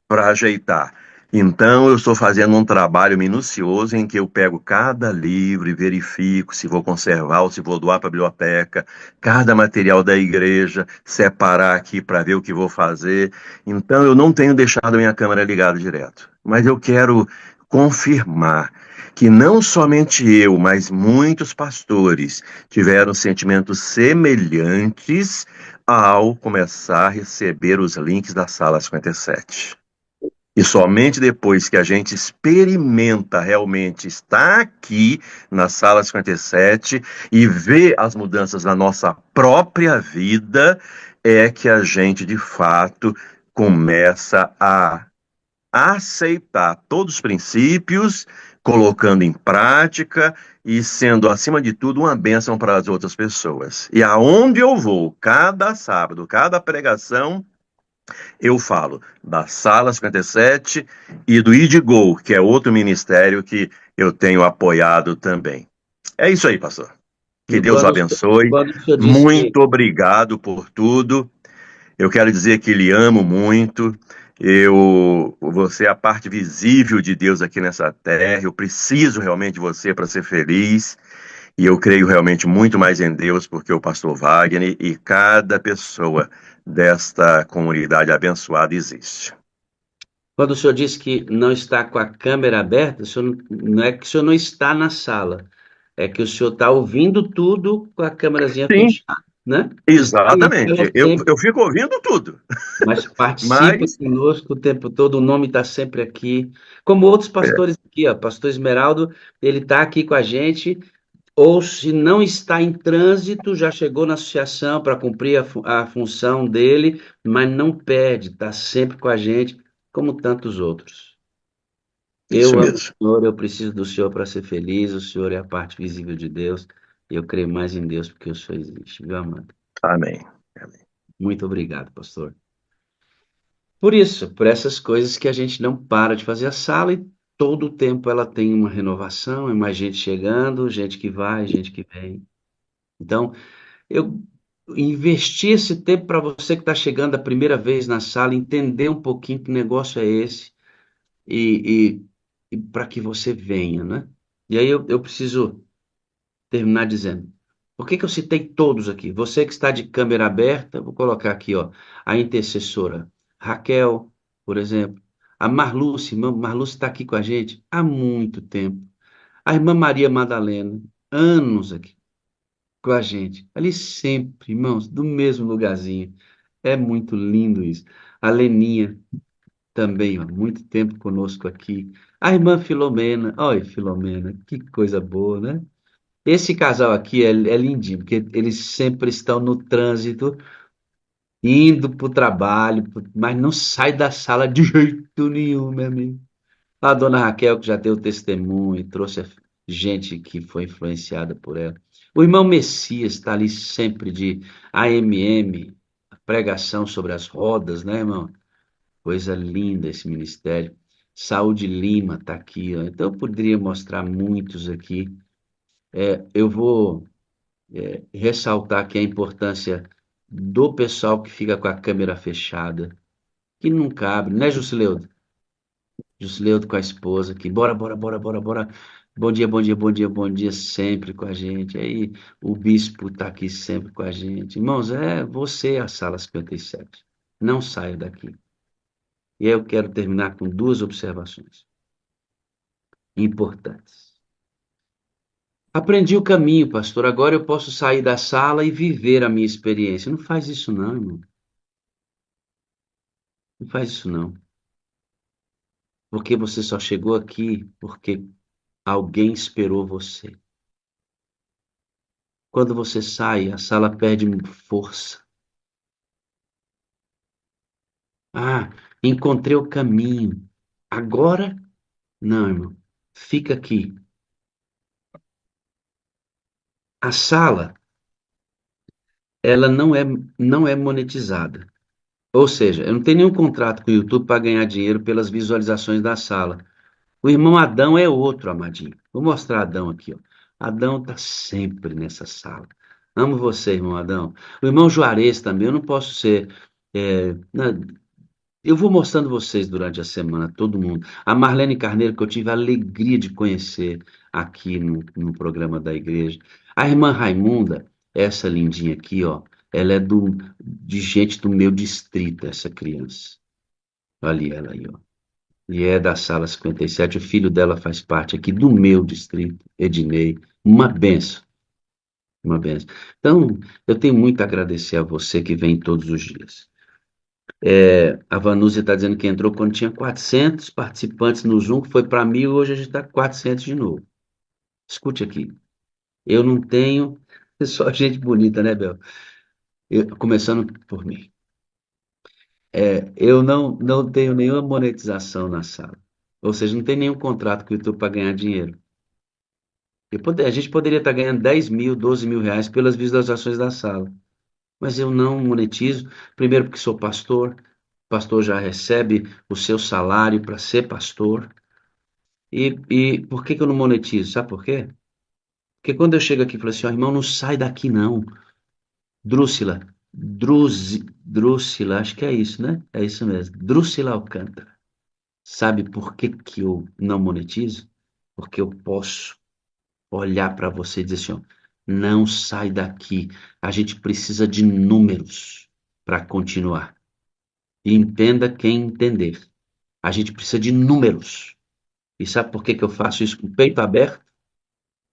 para ajeitar. Então, eu estou fazendo um trabalho minucioso em que eu pego cada livro e verifico se vou conservar ou se vou doar para a biblioteca, cada material da igreja, separar aqui para ver o que vou fazer. Então, eu não tenho deixado minha câmera ligada direto, mas eu quero confirmar que não somente eu, mas muitos pastores tiveram sentimentos semelhantes ao começar a receber os links da Sala 57. E somente depois que a gente experimenta realmente estar aqui na Sala 57 e ver as mudanças na nossa própria vida, é que a gente de fato começa a aceitar todos os princípios, colocando em prática e sendo, acima de tudo, uma bênção para as outras pessoas. E aonde eu vou, cada sábado, cada pregação, eu falo da Sala 57 e do IDGO, que é outro ministério que eu tenho apoiado também. É isso aí, pastor. Que E Deus o abençoe. quando o senhor disse que Muito obrigado por tudo. Eu quero dizer que lhe amo muito. Você é a parte visível de Deus aqui nessa terra. Eu preciso realmente de você para ser feliz. E eu creio realmente muito mais em Deus, porque o pastor Wagner e cada pessoa desta comunidade abençoada existe. Quando o senhor disse que não está com a câmera aberta, o senhor, não é que o senhor não está na sala, é que o senhor está ouvindo tudo com a câmerazinha Sim, fechada, né? Aí, exatamente. Eu, sempre, eu fico ouvindo tudo, mas participa mas conosco o tempo todo, o nome está sempre aqui. Como outros pastores aqui, ó, pastor Esmeraldo, ele está aqui com a gente, ou se não está em trânsito, já chegou na associação para cumprir a função dele, mas não perde, está sempre com a gente, como tantos outros. isso Eu amo o mesmo. Senhor, eu preciso do Senhor para ser feliz, o Senhor é a parte visível de Deus, e eu creio mais em Deus porque o Senhor existe, viu, amado? Amém. Amém. Muito obrigado, pastor. Por isso, por essas coisas que a gente não para de fazer a sala e todo o tempo ela tem uma renovação, é mais gente chegando, gente que vai, gente que vem. Então, eu investi esse tempo para você que está chegando a primeira vez na sala, entender um pouquinho que negócio é esse e, e para que você venha, né? E aí eu preciso terminar dizendo, por que que eu citei todos aqui? Você que está de câmera aberta, vou colocar aqui, ó, a intercessora Raquel, por exemplo, a Marluce, irmã Marluce está aqui com a gente há muito tempo. A irmã Maria Madalena, anos aqui com a gente, ali sempre, irmãos, do mesmo lugarzinho. É muito lindo isso. A Leninha também, ó, muito tempo conosco aqui. A irmã Filomena, olha, Filomena, que coisa boa, né? Esse casal aqui é lindinho, porque eles sempre estão no trânsito, indo para o trabalho, mas não sai da sala de jeito nenhum, meu amigo. A dona Raquel, que já deu testemunho e trouxe gente que foi influenciada por ela. O irmão Messias está ali sempre de AMM, a pregação sobre as rodas, né, irmão? Coisa linda esse ministério. Saúde Lima está aqui, ó. Então eu poderia mostrar muitos aqui. Eu vou ressaltar aqui a importância do pessoal que fica com a câmera fechada, que nunca abre, né, Jusileudo? Jusileudo com a esposa aqui, bora, bora, bora, bora, bora. Bom dia, bom dia, bom dia, bom dia, sempre com a gente. Aí o bispo está aqui sempre com a gente. Irmãos, é você a sala 57. Não saia daqui. E aí eu quero terminar com duas observações importantes. Aprendi o caminho, pastor. Agora eu posso sair da sala e viver a minha experiência. Não faz isso, não, irmão. Não faz isso, não. Porque você só chegou aqui porque alguém esperou você. Quando você sai, a sala perde força. Ah, encontrei o caminho. Agora, não, irmão. Fica aqui. A sala, ela não é monetizada. Ou seja, eu não tenho nenhum contrato com o YouTube para ganhar dinheiro pelas visualizações da sala. O irmão Adão é outro, amadinho. Vou mostrar Adão aqui, ó. Adão está sempre nessa sala. Amo você, irmão Adão. O irmão Juarez também, eu não posso ser. Né, Eu vou mostrando vocês durante a semana, todo mundo. A Marlene Carneiro, que eu tive a alegria de conhecer aqui no programa da igreja. A irmã Raimunda, essa lindinha aqui, ó, ela é de gente do meu distrito, essa criança. Olha ela aí, ó. E é da sala 57. O filho dela faz parte aqui do meu distrito, Ednei. Uma benção, uma benção. Então, eu tenho muito a agradecer a você que vem todos os dias. A Vanúzia está dizendo que entrou quando tinha 400 participantes no Zoom, que foi para 1.000, hoje a gente está com 400 de novo. Escute aqui, eu não tenho, só gente bonita, né, Bel? Começando por mim. Eu não tenho nenhuma monetização na sala. Ou seja, não tem nenhum contrato com o YouTube para ganhar dinheiro. A gente poderia estar ganhando 10 mil, 12 mil reais pelas visualizações da sala. Mas eu não monetizo, primeiro porque sou pastor, o pastor já recebe o seu salário para ser pastor. E por que que eu não monetizo? Sabe por quê? Porque quando eu chego aqui e falo assim, ó, irmão, não sai daqui não. Drúxila, Drúxila, acho que é isso, né? É isso mesmo. Drúxila Alcântara. Sabe por que que eu não monetizo? Porque eu posso olhar para você e dizer assim, ó, não sai daqui. A gente precisa de números para continuar. E entenda quem entender. A gente precisa de números. E sabe por que que eu faço isso com o peito aberto?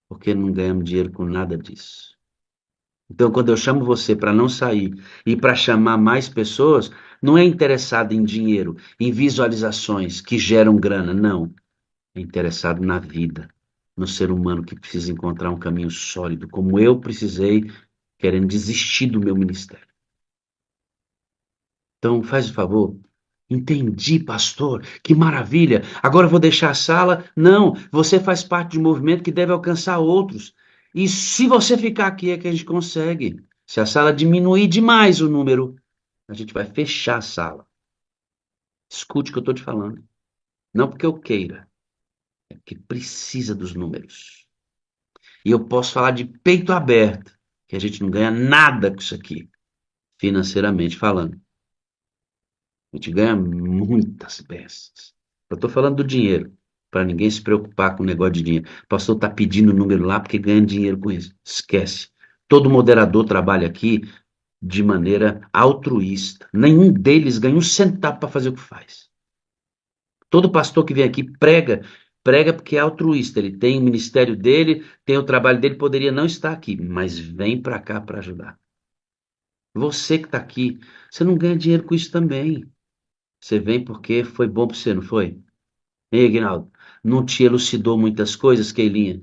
Porque não ganhamos dinheiro com nada disso. Então, quando eu chamo você para não sair e para chamar mais pessoas, não é interessado em dinheiro, em visualizações que geram grana, não. É interessado na vida, no ser humano que precisa encontrar um caminho sólido, como eu precisei, querendo desistir do meu ministério. Então, faz o favor. Entendi, pastor. Que maravilha. Agora eu vou deixar a sala. Não, você faz parte de um movimento que deve alcançar outros. E se você ficar aqui é que a gente consegue. Se a sala diminuir demais o número, a gente vai fechar a sala. Escute o que eu estou te falando. Não porque eu queira, é porque precisa dos números. E eu posso falar de peito aberto, que a gente não ganha nada com isso aqui, financeiramente falando. A gente ganha muitas peças. Eu estou falando do dinheiro, para ninguém se preocupar com o negócio de dinheiro. O pastor está pedindo o número lá porque ganha dinheiro com isso. Esquece. Todo moderador trabalha aqui de maneira altruísta. Nenhum deles ganha um centavo para fazer o que faz. Todo pastor que vem aqui prega porque é altruísta. Ele tem o ministério dele, tem o trabalho dele, poderia não estar aqui, mas vem para cá para ajudar. Você que está aqui, você não ganha dinheiro com isso também. Você vem porque foi bom para você, não foi? Ei, Aguinaldo, não te elucidou muitas coisas, Keilinha?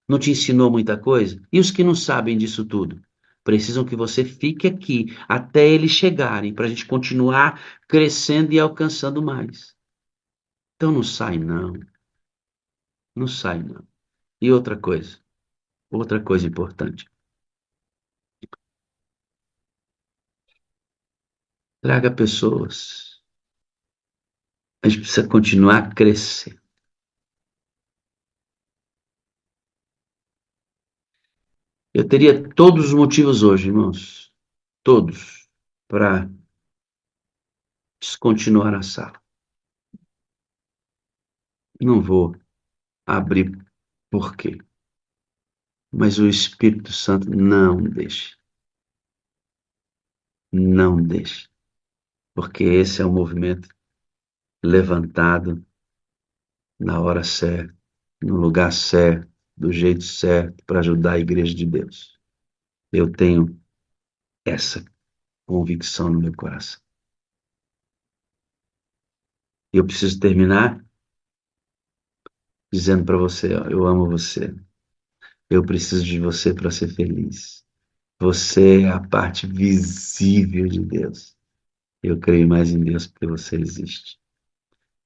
Não te ensinou muita coisa? E os que não sabem disso tudo? Precisam que você fique aqui até eles chegarem, para a gente continuar crescendo e alcançando mais. Então não sai, não. Não sai, não. E outra coisa importante. Traga pessoas. A gente precisa continuar crescendo. Eu teria todos os motivos hoje, irmãos, todos, para descontinuar a sala. Não vou abrir por quê. Mas o Espírito Santo não deixa. Não deixa. Porque esse é o movimento levantado na hora certa, no lugar certo, do jeito certo, para ajudar a igreja de Deus. Eu tenho essa convicção no meu coração. Eu preciso terminar dizendo para você, ó, eu amo você. Eu preciso de você para ser feliz. Você é a parte visível de Deus. Eu creio mais em Deus porque você existe.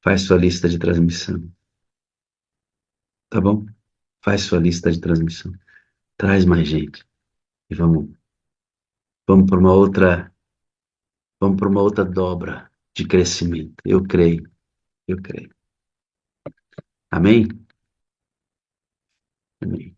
Faz sua lista de transmissão, tá bom? Faz sua lista de transmissão. Traz mais gente. E vamos para vamos para uma outra dobra de crescimento. Eu creio, eu creio. Amém? Amém.